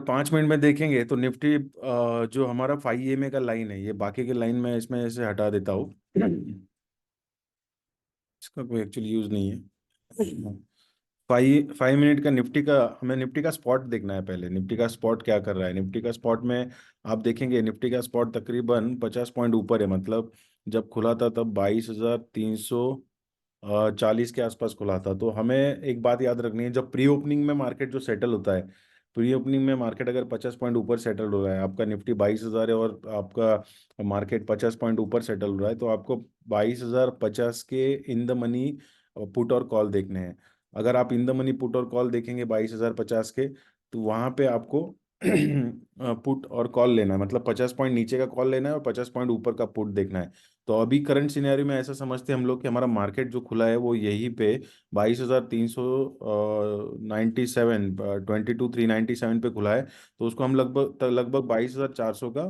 अगर 5 मिनट में देखेंगे तो निफ्टी जो हमारा 5 EMA का लाइन है, ये बाकी के लाइन में इसमें से हटा देता हूँ। इसका कोई एक्चुअली यूज नहीं है। 5 मिनट का निफ्टी का, हमें निफ्टी का स्पॉट देखना है पहले। निफ्टी का स्पॉट क्या कर रहा है? निफ्टी का स्पॉट में आप देखेंगे, निफ्टी का स्पॉट तकरीबन 50 पॉइंट ऊपर है। मतलब जब खुला था तब 22,340 के आसपास खुला था। तो हमें एक बात याद रखनी है, जब प्री ओपनिंग में मार्केट जो सेटल होता है, प्री ओपनिंग में मार्केट अगर 50 पॉइंट ऊपर सेटल हो रहा है, आपका निफ्टी 22,000 है और आपका मार्केट 50 पॉइंट ऊपर सेटल हो रहा है, तो आपको 22,050 के इन द मनी पुट और कॉल देखने हैं। अगर आप इन द मनी पुट और कॉल देखेंगे 22,050 के, तो वहां पे आपको पुट और कॉल लेना है। मतलब 50 पॉइंट नीचे का कॉल लेना है और 50 पॉइंट ऊपर का पुट देखना है। तो अभी करंट सिनेरियो में ऐसा समझते हैं हम लोग कि हमारा मार्केट जो खुला है वो यहीं पे 22,397, 22,397 पे खुला है। तो उसको हम लगभग लगभग 22,400 का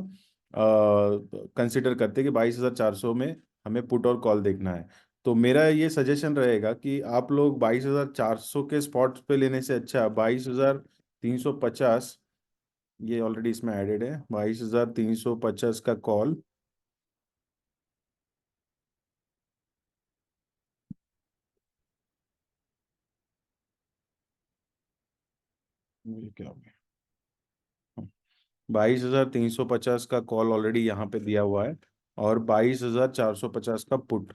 कंसिडर करते हैं कि 22,400 में हमें पुट और कॉल देखना है। तो मेरा ये सजेशन रहेगा कि आप लोग 22,400 के स्पॉट पे लेने से अच्छा 22,350, ये ऑलरेडी इसमें एडेड है, 22,350 का कॉल। ये क्या हो गया? 22,350 का कॉल ऑलरेडी यहाँ पे दिया हुआ है, और 22,450 का पुट।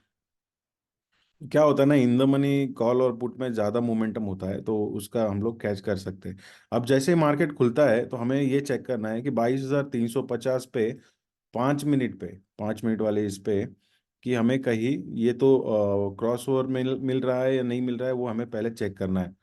क्या होता है ना, इन द मनी कॉल और पुट में ज़्यादा मोमेंटम होता है, तो उसका हम लोग कैच कर सकते हैं। अब जैसे ही मार्केट खुलता है तो हमें ये चेक करना है कि 22,350 पे 5 मिनट पे, 5 मिनट वाले इस पे, कि हमें कहीं ये तो क्रॉस ओवर मिल रहा है या नहीं मिल रहा है, वो हमें पहले चेक करना है।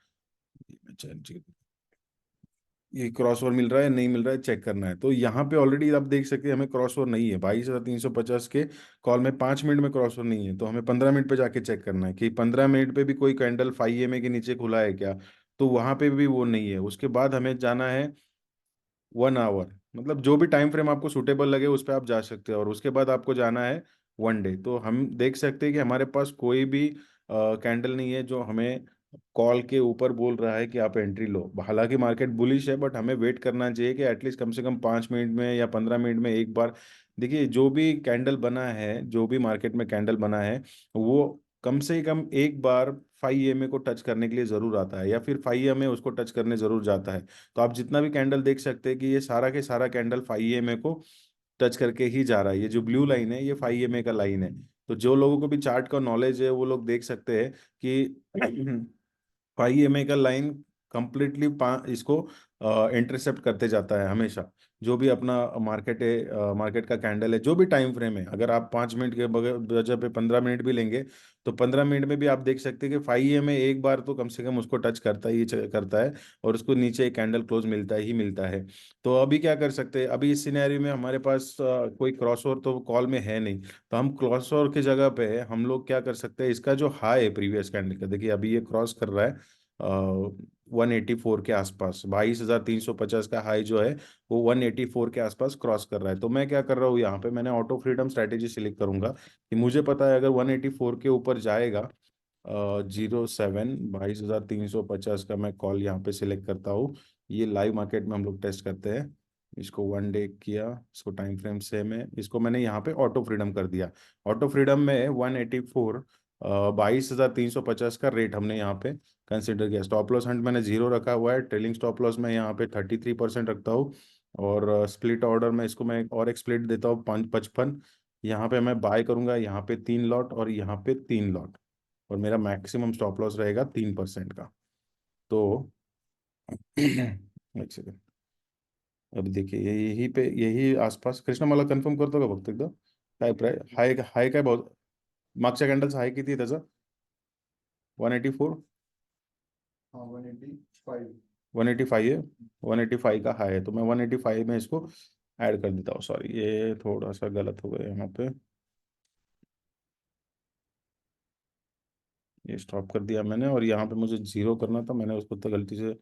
ये क्रॉस ओवर मिल रहा है नहीं मिल रहा है, चेक करना है। तो यहाँ पे ऑलरेडी आप देख सकते हैं हमें क्रॉस ओवर नहीं है 22,350 के कॉल में। 5 मिनट में क्रॉस ओवर नहीं है, तो हमें 15 मिनट पे जाके चेक करना है कि 15 मिनट पे भी कोई कैंडल 5 EMA के नीचे खुला है क्या। तो वहां पे भी वो नहीं है। उसके बाद हमें जाना है 1 आवर, मतलब जो भी टाइम फ्रेम आपको सूटेबल लगे उस पर आप जा सकते हैं। और उसके बाद आपको जाना है 1 डे। तो हम देख सकते हैं कि हमारे पास कोई भी कैंडल नहीं है जो हमें कॉल के ऊपर बोल रहा है कि आप एंट्री लो। हालांकि मार्केट बुलिश है, बट हमें वेट करना चाहिए कि एटलीस्ट कम से कम 5 मिनट में या 15 मिनट में एक बार। देखिए, जो भी कैंडल बना है, जो भी मार्केट में कैंडल बना है, वो कम से कम एक बार 5 EMA को टच करने के लिए जरूर आता है, या फिर 5 EMA उसको टच करने जरूर जाता है। तो आप जितना भी कैंडल देख सकते हैं कि ये सारा के सारा कैंडल 5 EMA को टच करके ही जा रहा है। ये जो ब्लू लाइन है ये 5 EMA का लाइन है। तो जो लोगों को भी चार्ट का नॉलेज है वो लोग देख सकते हैं कि 5 EMA का लाइन कंप्लीटली इसको इंटरसेप्ट करते जाता है हमेशा। जो भी अपना मार्केट है, मार्केट का कैंडल है, जो भी टाइम फ्रेम है, अगर आप 5 मिनट के वजह पे 15 मिनट भी लेंगे, तो 15 मिनट में भी आप देख सकते हैं कि 5 EMA एक बार तो कम से कम उसको टच करता है, और उसको नीचे एक कैंडल क्लोज मिलता ही मिलता है। तो अभी क्या कर सकते हैं? अभी इस सिनेरियो में हमारे पास कोई क्रॉसओवर तो कॉल में है नहीं। तो हम क्रॉसओवर की जगह पे हम लोग क्या कर सकते हैं, इसका जो हाई है प्रीवियस कैंडल का, देखिए अभी ये क्रॉस कर रहा है 184 के आसपास। 22,350 का हाई जो है वो 184 के आसपास क्रॉस कर रहा है। तो मैं क्या कर रहा हूँ, यहाँ पे मैंने ऑटो फ्रीडम स्ट्रेटेजी सिलेक्ट करूंगा कि मुझे पता है अगर 184 के ऊपर जाएगा, 07, 22,350 का मैं कॉल यहाँ पे सिलेक्ट करता हूँ। ये लाइव मार्केट में हम लोग टेस्ट करते हैं। इसको 1 डे किया, इसको टाइम फ्रेम से मैं इसको मैंने यहाँ पे ऑटो फ्रीडम कर दिया। ऑटो फ्रीडम में 184, 22,350 का रेट हमने यहाँ पे कंसिडर किया। स्टॉप लॉस हंट मैंने जीरो रखा हुआ है। ट्रेलिंग स्टॉप लॉस मैं यहाँ पे 33% रखता हूँ। और स्प्लिट ऑर्डर में इसको मैं और एक स्प्लिट देता हूँ 55। यहाँ पे मैं बाय करूंगा, यहाँ पे 3 लॉट और यहाँ पे 3 लॉट। और मेरा मैक्सिमम स्टॉप लॉस रहेगा 3% का। तो एक सेकेंड, अब देखिए यही पे यही आसपास कृष्णा मला कन्फर्म करतो का फक्त एकदा? काय प्राइस हाय हाय काय भाव? मागच्या कॅन्डलचा हाय किती आहे त्याचा? 184, हाँ 185। 185 है। 185 का हाई है, तो मैं 185 में इसको ऐड कर देता हूँ। सॉरी, ये थोड़ा सा गलत हो गया यहाँ पे, ये स्टॉप कर दिया मैंने, और यहाँ पे मुझे जीरो करना था, मैंने उसको तो गलती से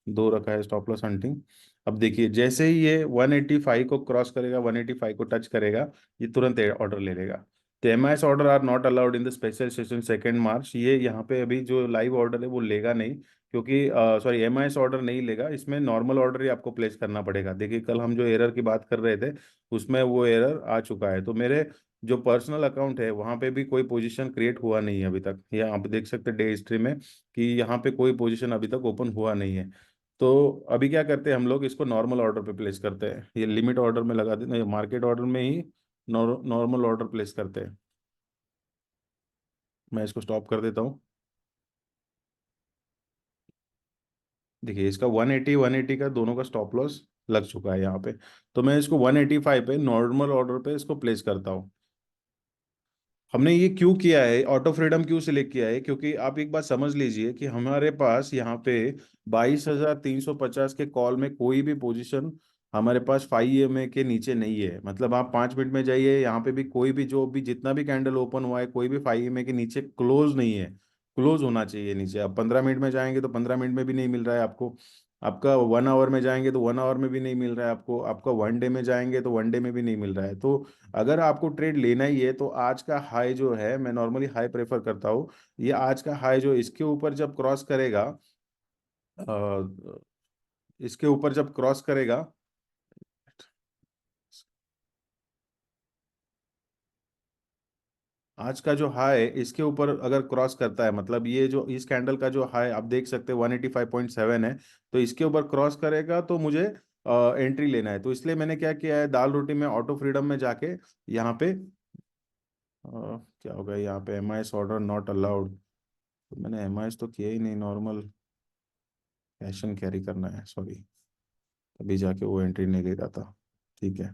दो रखा है स्टॉप लॉस हंटिंग। अब देखिए जैसे ही ये 185 को क्रॉस करेगा, 185 को टच करेगा, ये तुरंत ऑर्डर ले लेगा। तो MIS order are not allowed in the special session 2 March, ये यहाँ पे अभी जो लाइव ऑर्डर है वो लेगा नहीं, क्योंकि सॉरी एमआईएस ऑर्डर नहीं लेगा, इसमें नॉर्मल ऑर्डर ही आपको प्लेस करना पड़ेगा। देखिए कल हम जो एरर की बात कर रहे थे उसमें वो एरर आ चुका है। तो मेरे जो पर्सनल अकाउंट है वहाँ पे भी कोई पोजीशन क्रिएट हुआ नहीं है अभी तक, ये आप देख सकते हैं डे हिस्ट्री में कि यहाँ पे कोई पोजीशन अभी तक ओपन हुआ नहीं है। तो अभी क्या करते हैं हम लोग, इसको नॉर्मल ऑर्डर पे प्लेस करते हैं, ये लिमिट ऑर्डर में लगा देते हैं, मार्केट ऑर्डर में ही नॉर्मल ऑर्डर प्लेस करते हैं। मैं इसको स्टॉप कर देता हूँ। देखिए इसका 180 180 का दोनों का स्टॉप लॉस लग चुका है यहाँ पे। तो मैं इसको 185 पे नॉर्मल ऑर्डर पे इसको प्लेस करता हूँ। हमने ये क्यों किया है, ऑटो फ्रीडम क्यों सिलेक्ट किया है, क्योंकि आप एक बात समझ लीजिए कि हमारे पास यहाँ पे 22,350 के कॉल में कोई भी पोजीशन हमारे पास 5 EMA के नीचे नहीं है। मतलब आप 5 मिनट में जाइए, यहाँ पे भी कोई भी जो भी जितना भी कैंडल ओपन हुआ है कोई भी 5 EMA के नीचे क्लोज नहीं है। क्लोज होना चाहिए नीचे। आप 15 मिनट में जाएंगे तो 15 मिनट में भी नहीं मिल रहा है आपको, आपका 1 आवर में जाएंगे तो 1 आवर में भी नहीं मिल रहा है आपको, आपका 1 डे में जाएंगे तो 1 डे में भी नहीं मिल रहा है। तो अगर आपको ट्रेड लेना ही है तो आज का हाई जो है, मैं नॉर्मली हाई प्रेफर करता हूँ, ये आज का हाई जो इसके ऊपर जब क्रॉस करेगा, इसके ऊपर जब क्रॉस करेगा, आज का जो हाई इसके ऊपर अगर क्रॉस करता है, मतलब ये जो इस कैंडल का जो हाई आप देख सकते हैं 185.7 है, तो इसके ऊपर क्रॉस करेगा तो मुझे एंट्री लेना है। तो इसलिए मैंने क्या किया है, दाल रोटी में ऑटो फ्रीडम में जाके यहाँ पे क्या होगा, यहाँ पे एमआईएस ऑर्डर नॉट अलाउड, तो मैंने एमआईएस तो किया ही नहीं, नॉर्मल कैश एंड कैरी करना है, सॉरी, अभी जाके वो एंट्री नहीं ले रहा था। ठीक है,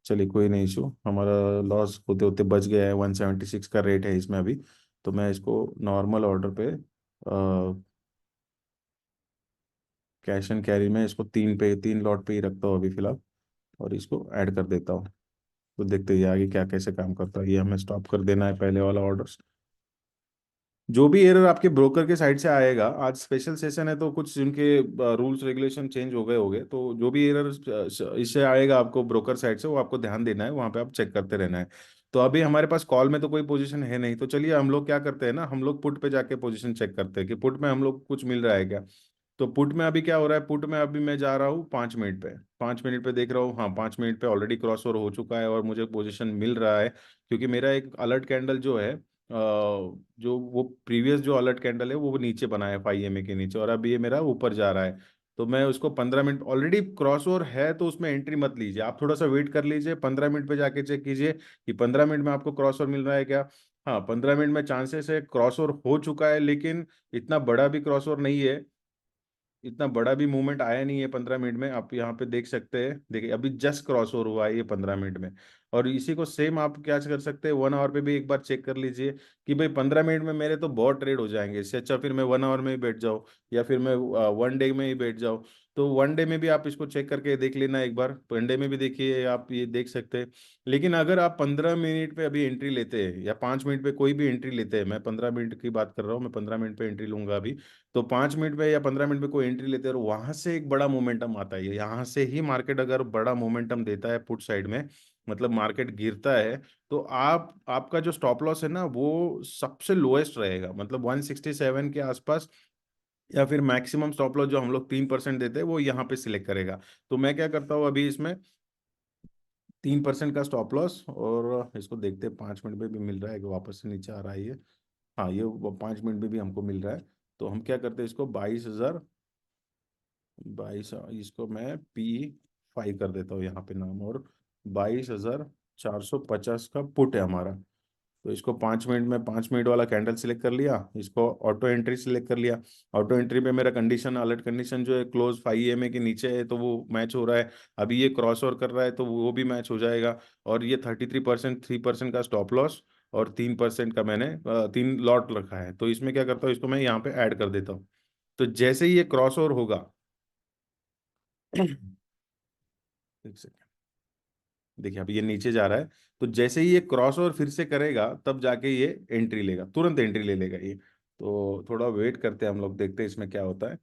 चलिए कोई नहीं इशू, हमारा लॉस होते होते बच गया है, 176 का रेट है इसमें अभी। तो मैं इसको नॉर्मल ऑर्डर पे कैश एंड कैरी में इसको 3 लॉट पे ही रखता हूँ अभी फिलहाल, और इसको ऐड कर देता हूँ। तो देखते हैं आगे क्या कैसे काम करता है। ये हमें स्टॉप कर देना है पहले वाला ऑर्डर। जो भी एरर आपके ब्रोकर के साइड से आएगा, आज स्पेशल सेशन है तो कुछ इनके रूल्स रेगुलेशन चेंज हो गए होंगे, तो जो भी एरर इससे आएगा आपको ब्रोकर साइड से वो आपको ध्यान देना है, वहां पे आप चेक करते रहना है। तो अभी हमारे पास कॉल में तो कोई पोजीशन है नहीं, तो चलिए हम लोग क्या करते हैं ना, हम लोग पुट पे जाके पोजीशन चेक करते हैं कि पुट में हम लोग कुछ मिल रहा है क्या। तो पुट में अभी क्या हो रहा है, पुट में अभी मैं जा रहा हूँ 5 मिनट पे, 5 मिनट पे देख रहा हूँ, हाँ 5 मिनट पे ऑलरेडी क्रॉस ओवर हो चुका है और मुझे पोजीशन मिल रहा है, क्योंकि मेरा एक अलर्ट कैंडल जो है जो वो प्रीवियस जो अलर्ट कैंडल है वो नीचे बना है 5 EMA के नीचे, और अब ये मेरा ऊपर जा रहा है। तो मैं उसको 15 मिनट, ऑलरेडी क्रॉस ओवर है तो उसमें एंट्री मत लीजिए, आप थोड़ा सा वेट कर लीजिए, 15 मिनट पे जाके चेक कीजिए कि 15 मिनट में आपको क्रॉस ओवर मिल रहा है क्या। हाँ 15 मिनट में चांसेस है क्रॉस ओवर हो चुका है, लेकिन इतना बड़ा भी क्रॉस ओवर नहीं है, इतना बड़ा भी मूवमेंट आया नहीं है 15 मिनट में। आप यहाँ पे देख सकते हैं, देखिए अभी जस्ट क्रॉस ओवर हुआ है ये 15 मिनट में। और इसी को सेम आप क्या कर सकते हैं, 1 आवर पे भी एक बार चेक कर लीजिए कि भाई 15 मिनट में मेरे तो बहुत ट्रेड हो जाएंगे, इससे अच्छा फिर मैं 1 आवर में ही बैठ जाऊँ या फिर मैं 1 डे में ही बैठ जाऊँ। तो 1 डे में भी आप इसको चेक करके देख लेना एक बार, 1 डे में भी देखिए आप ये देख सकते हैं। लेकिन अगर आप 15 मिनट पे अभी एंट्री लेते हैं या 5 मिनट पे कोई भी एंट्री लेते हैं, मैं 15 मिनट की बात कर रहा हूँ, मैं 15 मिनट पे एंट्री लूंगा अभी, तो 5 मिनट में या 15 मिनट में कोई एंट्री लेते हैं और वहां से एक बड़ा मोमेंटम आता है, यहाँ से ही मार्केट अगर बड़ा मोमेंटम देता है पुट साइड में, मतलब मार्केट गिरता है, तो आप आपका जो स्टॉप लॉस है ना वो सबसे लोएस्ट रहेगा, मतलब 167 के आसपास, या फिर मैक्सिमम स्टॉप लॉस जो हम लोग 3% देते हैं वो यहाँ पे सिलेक्ट करेगा। तो मैं क्या करता हूँ अभी इसमें 3% का स्टॉप लॉस, और इसको देखते हैं 5 मिनट में भी मिल रहा है कि वापस से नीचे आ रहा है ये, हाँ ये 5 मिनट में भी हमको मिल रहा है। तो हम क्या करते हैं इसको 22 इसको मैं P5 कर देता हूँ यहाँ पे नाम, और 22,450 का पुट है हमारा। तो इसको 5 मिनट में 5 मिनट वाला कैंडल सिलेक्ट कर लिया, इसको ऑटो एंट्री सिलेक्ट कर लिया। ऑटो एंट्री पे मेरा कंडीशन अलर्ट कंडीशन जो है क्लोज 5 EMA के नीचे है तो वो मैच हो रहा है, अभी ये क्रॉस ओवर कर रहा है तो वो भी मैच हो जाएगा। और ये 33%, 3% का स्टॉप लॉस और 3% का मैंने 3 लॉट रखा है, तो इसमें क्या करता हूँ, इसको मैं यहाँ पे ऐड कर देता हूँ। तो जैसे ही ये क्रॉस ओवर होगा एक सेकेंड, देखिए अभी ये नीचे जा रहा है, तो जैसे ही ये क्रॉस ओवर फिर से करेगा तब जाके ये एंट्री लेगा, तुरंत एंट्री ले लेगा ये। तो थोड़ा वेट करते हैं हम लोग, देखते हैं इसमें क्या होता है।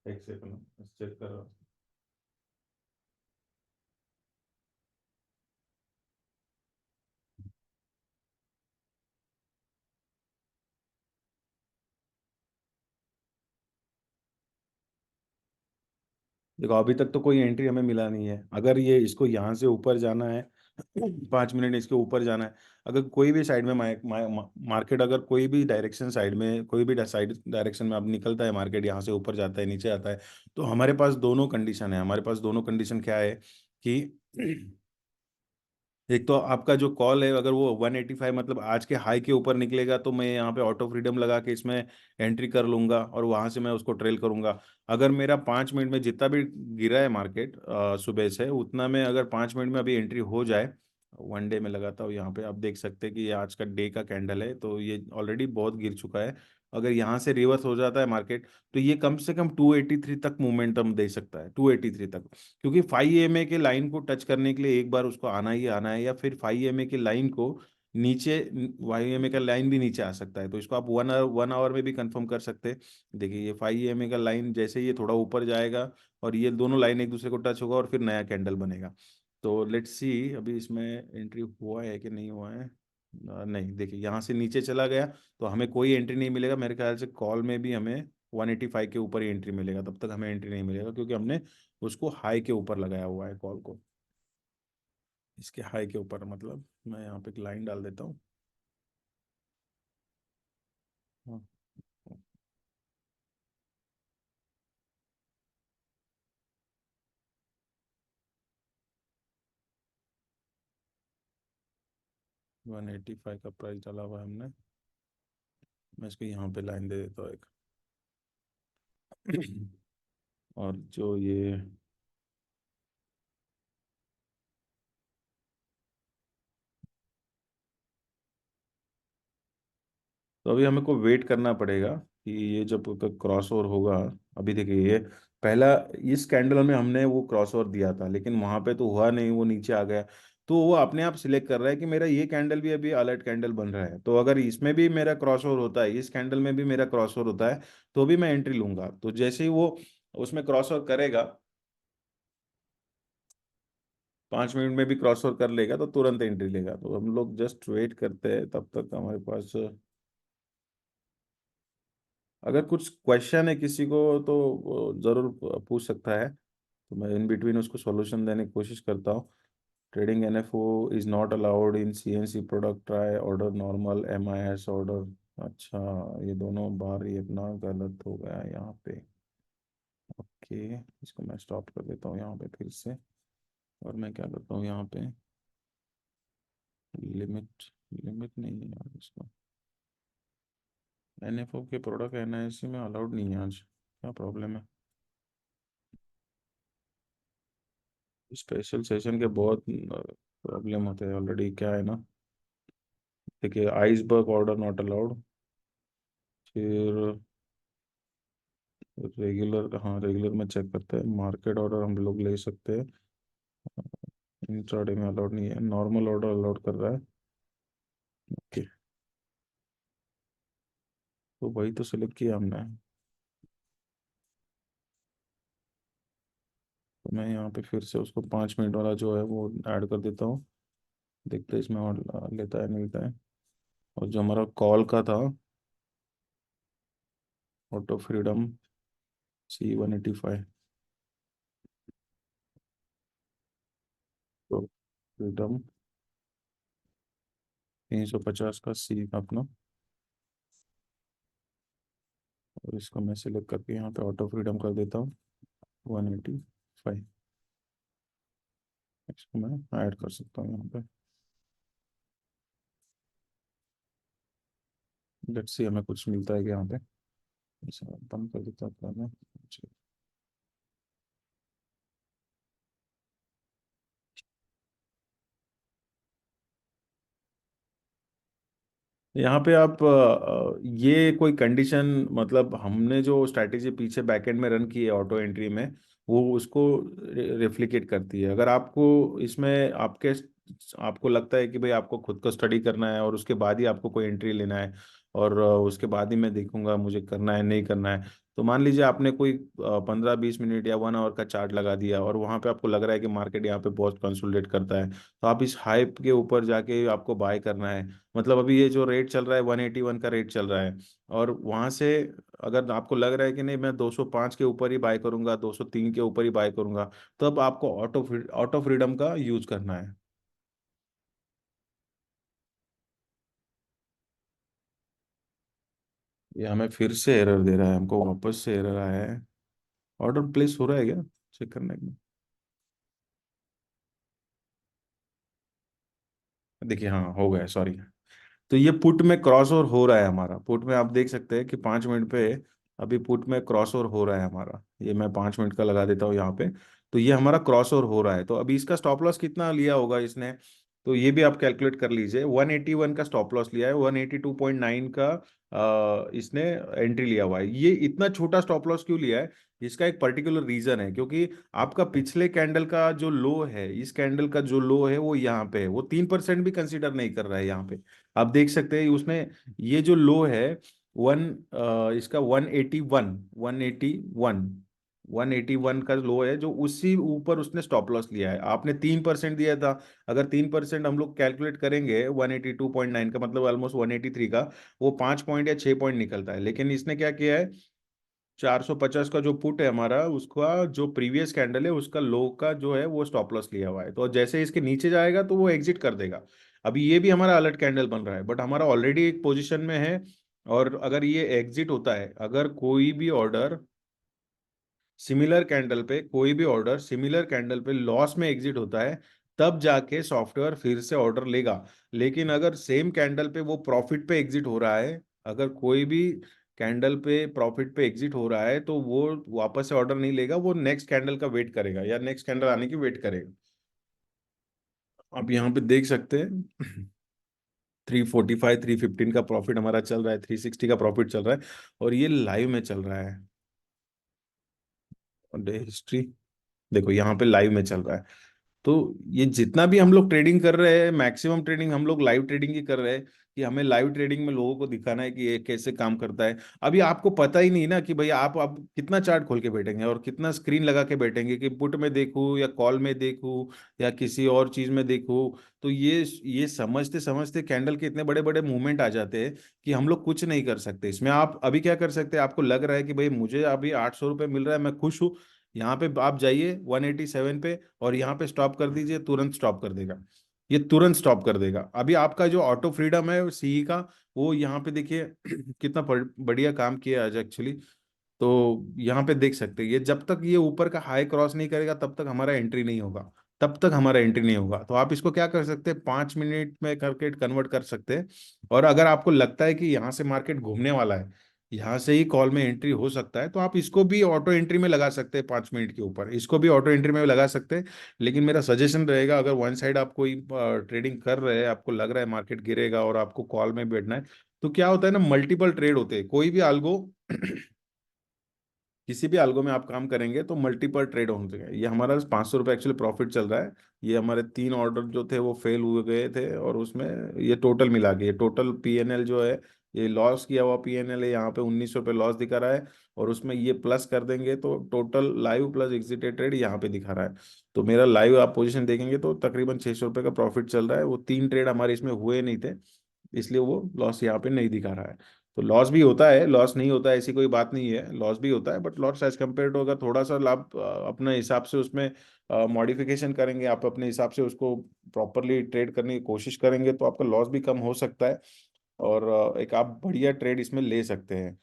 एक सेकंड चेक कर रहा हूँ। देखो अभी तक तो कोई एंट्री हमें मिला नहीं है। अगर ये इसको यहाँ से ऊपर जाना है 5 मिनट इसके ऊपर जाना है, अगर कोई भी साइड में मार्केट, अगर कोई भी डायरेक्शन साइड में, कोई भी साइड डायरेक्शन में अब निकलता है मार्केट, यहाँ से ऊपर जाता है नीचे आता है, तो हमारे पास दोनों कंडीशन है। हमारे पास दोनों कंडीशन क्या है कि एक तो आपका जो कॉल है, अगर वो 185 मतलब आज के हाई के ऊपर निकलेगा, तो मैं यहाँ पे ऑटो फ्रीडम लगा के इसमें एंट्री कर लूंगा और वहां से मैं उसको ट्रेल करूंगा। अगर मेरा 5 मिनट में जितना भी गिरा है मार्केट सुबह से, उतना में अगर 5 मिनट में अभी एंट्री हो जाए, 1 डे में लगाता हूँ यहाँ पे, आप देख सकते हैं कि ये आज का डे का कैंडल है, तो ये ऑलरेडी बहुत गिर चुका है। अगर यहाँ से रिवर्स हो जाता है मार्केट, तो ये कम से कम 283 तक मोमेंटम दे सकता है, 283 तक। क्योंकि 5 EMA के लाइन को टच करने के लिए एक बार उसको आना ही आना है, या फिर 5 EMA के लाइन को नीचे, 5 EMA का लाइन भी नीचे आ सकता है, तो इसको आप 1 आवर में भी कंफर्म कर सकते हैं। देखिए ये 5 EMA का लाइन जैसे ये थोड़ा ऊपर जाएगा, और ये दोनों लाइन एक दूसरे को टच होगा, और फिर नया कैंडल बनेगा। तो लेट्स सी अभी इसमें एंट्री हुआ है कि नहीं हुआ है। नहीं, देखिए यहाँ से नीचे चला गया, तो हमें कोई एंट्री नहीं मिलेगा। मेरे ख्याल से कॉल में भी हमें 185 के ऊपर ही एंट्री मिलेगा, तब तक हमें एंट्री नहीं मिलेगा, क्योंकि हमने उसको हाई के ऊपर लगाया हुआ है कॉल को। इसके हाई के ऊपर मतलब मैं यहाँ पे एक लाइन डाल देता हूँ। हाँ, 185 का प्राइस डाला हुआ है हमने। मैं इसको यहाँ पे लाइन दे देता हूँ एक। और जो ये, तो अभी हमें को वेट करना पड़ेगा कि ये जब क्रॉस ओवर होगा। अभी देखिए ये पहला, इस कैंडल में हमने वो क्रॉस ओवर दिया था, लेकिन वहां पे तो हुआ नहीं, वो नीचे आ गया। तो वो अपने आप सिलेक्ट कर रहा है कि मेरा ये कैंडल भी अभी अलर्ट कैंडल बन रहा है, तो अगर इसमें भी मेरा क्रॉस ओवर होता है, इस कैंडल में भी मेरा क्रॉस ओवर होता है, तो भी मैं एंट्री लूंगा। तो जैसे ही वो उसमें क्रॉस ओवर करेगा, 5 मिनट में भी क्रॉस ओवर कर लेगा, तो तुरंत एंट्री लेगा। तो हम लोग जस्ट वेट करते हैं, तब तक हमारे पास अगर कुछ क्वेश्चन है किसी को, तो वो जरूर पूछ सकता है, तो मैं इन बिटवीन उसको सॉल्यूशन देने की कोशिश करता हूँ। Trading NFO is not allowed in CNC product, try order normal MIS order. अच्छा, ये दोनों बार ये अपना गलत हो गया है यहाँ पे। ओके, इसको मैं स्टॉप कर देता हूँ यहाँ पे फिर से, और मैं क्या करता हूँ यहाँ पे, लिमिट, लिमिट नहीं है यार इसको। NFO के प्रोडक्ट NIC में अलाउड नहीं है आज, क्या प्रॉब्लम है। स्पेशल सेशन के बहुत प्रॉब्लम होते हैं ऑलरेडी, क्या है ना। देखिए आइसबर्ग ऑर्डर नॉट अलाउड, फिर रेगुलर, हाँ रेगुलर में चेक करते हैं। मार्केट ऑर्डर हम लोग ले सकते हैं, इंट्राडे में अलाउड नहीं है। नॉर्मल ऑर्डर अलाउड कर रहा है। ओके, तो वही तो सिलेक्ट किया हमने। तो मैं यहाँ पे फिर से उसको 5 मिनट वाला जो है वो ऐड कर देता हूँ, देखते हैं इसमें और लेता है नहीं लेता है। और जो हमारा कॉल का था, ऑटो फ्रीडम C185, तो फ्रीडम 350 का सी अपना, और इसको मैं सिलेक्ट करके यहाँ पे ऑटो फ्रीडम कर देता हूँ 185। इसको मैं ऐड कर सकता हूँ यहाँ पे। लेट्स सी हमें कुछ मिलता है कि यहाँ पे। इसे बंद कर देता हूँ मैं। यहाँ पे आप ये कोई कंडीशन, मतलब हमने जो स्ट्रैटेजी पीछे बैकएंड में रन की है ऑटो एंट्री में, वो उसको रिफ्लिकेट करती है। अगर आपको इसमें आपको लगता है कि भाई आपको खुद को स्टडी करना है, और उसके बाद ही आपको कोई एंट्री लेना है, और उसके बाद ही मैं देखूंगा मुझे करना है नहीं करना है, तो मान लीजिए आपने कोई 15-20 मिनट या 1 आवर का चार्ट लगा दिया और वहां पे आपको लग रहा है कि मार्केट यहाँ पे बहुत कंसोलिडेट करता है, तो आप इस हाइप के ऊपर जाके आपको बाय करना है। मतलब अभी ये जो रेट चल रहा है 181 का रेट चल रहा है, और वहां से अगर आपको लग रहा है कि नहीं मैं 205 के ऊपर ही बाय करूंगा, 203 के ऊपर ही बाय करूंगा, तब आपको ऑटो फ्रीडम का यूज करना है। ये हमें फिर से एरर दे रहा है, हमको वापस से एरर आया है। ऑर्डर प्लेस हो रहा है क्या, चेक करने में। देखिए हाँ हो गया, सॉरी। तो ये पुट में क्रॉस ओवर हो रहा है हमारा, पुट में आप देख सकते हैं कि 5 मिनट पे अभी पुट में क्रॉस ओवर हो रहा है हमारा। ये मैं 5 मिनट का लगा देता हूँ यहाँ पे। तो ये हमारा क्रॉस ओवर हो रहा है, तो अभी इसका स्टॉप लॉस कितना लिया होगा इसने, तो ये भी आप कैलकुलेट कर लीजिए। 181 का स्टॉप लॉस लिया है, 182.9 का इसने एंट्री लिया हुआ है। ये इतना छोटा स्टॉप लॉस क्यों लिया है, इसका एक पर्टिकुलर रीजन है, क्योंकि आपका पिछले कैंडल का जो लो है, इस कैंडल का जो लो है वो यहाँ पे है, वो 3% भी कंसीडर नहीं कर रहा है यहाँ पे। आप देख सकते हैं उसने, ये जो लो है वन इसका 181 का लो है, जो उसी ऊपर उसने स्टॉप लॉस लिया है। आपने 3% दिया था, अगर 3% हम लोग कैलकुलेट करेंगे 182.9 का, मतलब ऑलमोस्ट 183 का, वो 5 पॉइंट या 6 पॉइंट निकलता है। लेकिन इसने क्या किया है, 450 का जो पुट है हमारा, उसका जो प्रीवियस कैंडल है उसका लो का जो है वो स्टॉप लॉस लिया हुआ है, तो जैसे इसके नीचे जाएगा तो वो एग्जिट कर देगा। अभी ये भी हमारा अलर्ट कैंडल बन रहा है, बट हमारा ऑलरेडी एक पोजीशन में है। और अगर ये एग्जिट होता है, अगर कोई भी ऑर्डर सिमिलर कैंडल पे, कोई भी ऑर्डर सिमिलर कैंडल पे लॉस में एग्जिट होता है, तब जाके सॉफ्टवेयर फिर से ऑर्डर लेगा। लेकिन अगर सेम कैंडल पे वो प्रॉफिट पे एग्जिट हो रहा है, अगर कोई भी कैंडल पे प्रॉफिट पे एग्जिट हो रहा है, तो वो वापस से ऑर्डर नहीं लेगा, वो नेक्स्ट कैंडल का वेट करेगा या नेक्स्ट कैंडल आने की वेट करेगा। आप यहाँ पे देख सकते हैं 345 315 का प्रॉफिट हमारा चल रहा है, 360 का प्रॉफिट चल रहा है, और ये लाइव में चल रहा है। डे हिस्ट्री देखो, यहाँ पे लाइव में चल रहा है। तो ये जितना भी हम लोग ट्रेडिंग कर रहे हैं, मैक्सिमम ट्रेडिंग हम लोग लाइव ट्रेडिंग ही कर रहे हैं, कि हमें लाइव ट्रेडिंग में लोगों को दिखाना है कि ये कैसे काम करता है। अभी आपको पता ही नहीं ना कि भाई आप अब कितना चार्ट खोल के बैठेंगे और कितना स्क्रीन लगा के बैठेंगे, कि पुट में देखूं या कॉल में देखूं या किसी और चीज में देखूं। तो ये समझते समझते कैंडल के इतने बड़े बड़े मूवमेंट आ जाते हैं कि हम लोग कुछ नहीं कर सकते इसमें। आप अभी क्या कर सकते हैं, आपको लग रहा है कि भाई मुझे अभी 800 रुपये मिल रहा है, मैं खुश हूँ, यहाँ पे आप जाइए 187 पे और यहाँ पे स्टॉप कर दीजिए, तुरंत स्टॉप कर देगा। ये तुरंत स्टॉप कर देगा। अभी आपका जो ऑटो फ्रीडम है सीई का, वो यहाँ पे देखिए कितना बढ़िया काम किया आज एक्चुअली। तो यहाँ पे देख सकते हैं, ये जब तक ये ऊपर का हाई क्रॉस नहीं करेगा तब तक हमारा एंट्री नहीं होगा, तब तक हमारा एंट्री नहीं होगा। तो आप इसको क्या कर सकते हैं, 5 मिनट में करके कन्वर्ट कर सकते हैं। और अगर आपको लगता है कि यहाँ से मार्केट घूमने वाला है, यहाँ से ही कॉल में एंट्री हो सकता है, तो आप इसको भी ऑटो एंट्री में लगा सकते हैं, 5 मिनट के ऊपर इसको भी ऑटो एंट्री में लगा सकते हैं। लेकिन मेरा सजेशन रहेगा, अगर वन साइड आप कोई ट्रेडिंग कर रहे हैं, आपको लग रहा है मार्केट गिरेगा और आपको कॉल में बैठना है, तो क्या होता है ना, मल्टीपल ट्रेड होते हैं, कोई भी algo किसी भी algo में आप काम करेंगे तो मल्टीपल ट्रेड होते हैं। ये हमारा 500 रुपये एक्चुअली प्रॉफिट चल रहा है। ये हमारे 3 ऑर्डर जो थे वो फेल हुए गए थे, और उसमें ये टोटल मिला के, ये टोटल पीएनएल जो है, ये लॉस किया हुआ पीएनएल है, यहाँ पे 1900 रुपये लॉस दिखा रहा है। और उसमें ये प्लस कर देंगे तो total live plus exerted trade यहाँ पे दिखा रहा है। तो मेरा लाइव आप पोजीशन देखेंगे तो तकरीबन 600 रुपये का प्रॉफिट चल रहा है। वो 3 ट्रेड हमारे इसमें हुए नहीं थे, इसलिए वो लॉस यहाँ पे नहीं दिखा रहा है। तो लॉस भी होता है, लॉस नहीं होता है ऐसी कोई बात नहीं है, लॉस भी होता है, but loss as compare to, अगर थोड़ा सा लाभ अपने हिसाब से उसमें मॉडिफिकेशन करेंगे, आप अपने हिसाब से उसको प्रॉपरली ट्रेड करने की कोशिश करेंगे, तो आपका लॉस भी कम हो सकता है, और एक आप बढ़िया ट्रेड इसमें ले सकते हैं।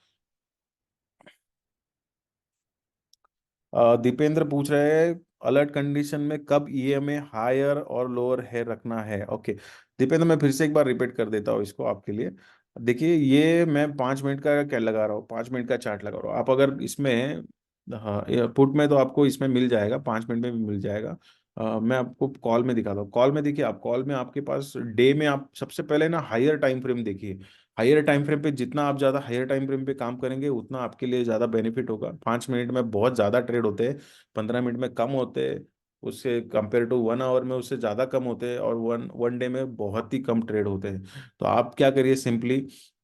दीपेंद्र पूछ रहे हैं, अलर्ट कंडीशन में कब ईएमए हायर और लोअर है रखना है। ओके दीपेंद्र, मैं फिर से एक बार रिपीट कर देता हूँ इसको आपके लिए। देखिए, ये मैं 5 मिनट का क्या लगा रहा हूँ, 5 मिनट का चार्ट लगा रहा हूँ। आप अगर इसमें, हाँ पुट में तो आपको इसमें मिल जाएगा, 5 मिनट में भी मिल जाएगा। मैं आपको कॉल में दिखाता हूँ। कॉल में देखिए, आप कॉल में आपके पास डे में आप सबसे पहले ना हायर टाइम फ्रेम देखिए। हायर टाइम फ्रेम पे जितना आप ज़्यादा हायर टाइम फ्रेम पे काम करेंगे, उतना आपके लिए ज़्यादा बेनिफिट होगा। 5 मिनट में बहुत ज़्यादा ट्रेड होते हैं, 15 मिनट में कम होते हैं, उससे कंपेयर टू 1 आवर में उससे ज़्यादा कम होते हैं, और वन वन डे में बहुत ही कम ट्रेड होते हैं। तो आप क्या करिए, सिंपली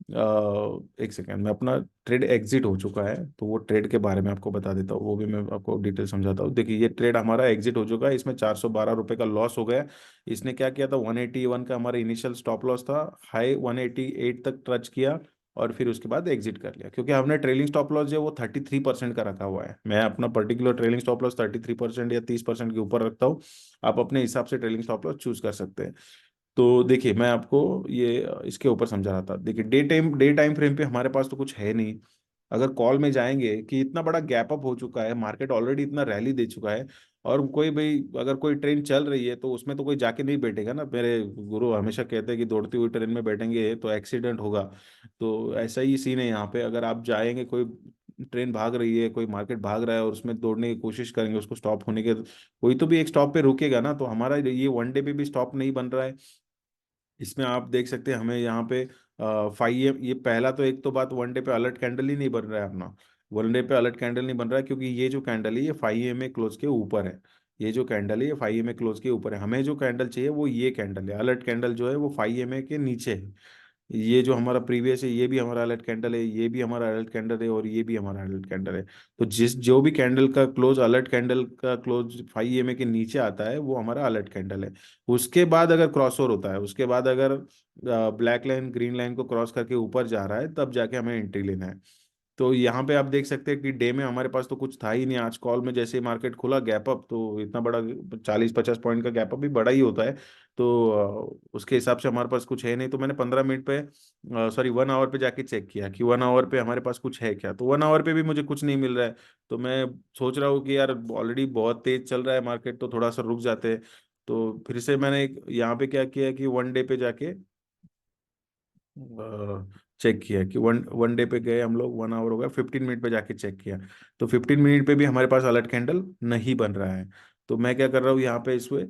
एक सेकेंड, मैं अपना ट्रेड एग्जिट हो चुका है, तो वो ट्रेड के बारे में आपको बता देता हूँ, वो भी मैं आपको डिटेल समझाता हूँ। देखिए, ये ट्रेड हमारा एग्जिट हो चुका है, इसमें 412 रुपये का लॉस हो गया। इसने क्या किया था, 181 का हमारा इनिशियल स्टॉप लॉस था, हाई 188 तक टच किया, और फिर उसके बाद एग्जिट कर लिया, क्योंकि हमने ट्रेलिंग स्टॉप लॉस जो है वो 33% का रखा हुआ है। मैं अपना पर्टिकुलर ट्रेलिंग स्टॉप लॉस 33% या 30% के ऊपर रखता हूँ। आप अपने हिसाब से ट्रेलिंग स्टॉप लॉस चूज कर सकते हैं। तो देखिए, मैं आपको ये इसके ऊपर समझा रहा था। देखिए, डे टाइम फ्रेम पे हमारे पास तो कुछ है नहीं। अगर कॉल में जाएंगे कि इतना बड़ा गैप अप हो चुका है, मार्केट ऑलरेडी इतना रैली दे चुका है, और कोई भाई अगर कोई ट्रेन चल रही है तो उसमें तो कोई जाके नहीं बैठेगा ना। मेरे गुरु हमेशा कहते हैं कि दौड़ती हुई ट्रेन में बैठेंगे तो एक्सीडेंट होगा। तो ऐसा ही सीन है यहाँ पे। अगर आप जाएंगे, कोई ट्रेन भाग रही है, कोई मार्केट भाग रहा है, और उसमें दौड़ने की कोशिश करेंगे, उसको स्टॉप होने के, कोई तो भी एक स्टॉप पे रुकेगा ना। तो हमारा ये वन डे पे भी स्टॉप नहीं बन रहा है। इसमें आप देख सकते हैं हमें यहाँ पे 5 ये पहला तो, एक तो बात, वन डे पे अलर्ट कैंडल ही नहीं बन रहा है अपना। वन डे पे अलर्ट कैंडल नहीं बन रहा है, क्योंकि ये जो कैंडल है ये 5 EMA क्लोज के ऊपर है। ये जो कैंडल है ये 5 EMA क्लोज के ऊपर है। हमें जो कैंडल चाहिए वो ये कैंडल है। अलर्ट कैंडल जो है वो 5 EMA के नीचे है। ये जो हमारा प्रीवियस है ये भी हमारा अलर्ट कैंडल है, ये भी हमारा अलर्ट कैंडल है, और ये भी हमारा अलर्ट कैंडल है। तो जिस जो भी कैंडल का क्लोज, अलर्ट कैंडल का क्लोज 5 EMA के नीचे आता है, वो हमारा अलर्ट कैंडल है। उसके बाद अगर क्रॉस ओवर होता है, उसके बाद अगर ब्लैक लाइन ग्रीन लाइन को क्रॉस करके ऊपर जा रहा है, तब जाके हमें एंट्री लेना है। तो यहाँ पे आप देख सकते हैं कि डे में हमारे पास तो कुछ था ही नहीं। आज कॉल में जैसे ही मार्केट खुला, गैप अप, तो इतना बड़ा 40-50 पॉइंट का गैप अप भी बड़ा ही होता है। तो उसके हिसाब से हमारे पास कुछ है नहीं। तो मैंने 15 मिनट पे, सॉरी 1 आवर पे जाके चेक किया कि 1 आवर पे हमारे पास कुछ है क्या। तो 1 आवर पे भी मुझे कुछ नहीं मिल रहा है। तो मैं सोच रहा हूँ कि यार ऑलरेडी बहुत तेज चल रहा है मार्केट, तो थोड़ा सा रुक जाते हैं। तो फिर से मैंने यहाँ पे क्या किया कि वन डे पे जाके चेक किया कि वन वन डे पे गए हम लोग, 1 आवर हो गया, 15 मिनट पे जाके चेक किया। तो 15 मिनट पे भी हमारे पास अलर्ट कैंडल नहीं बन रहा है। तो मैं क्या कर रहा हूँ यहाँ पे, इसमें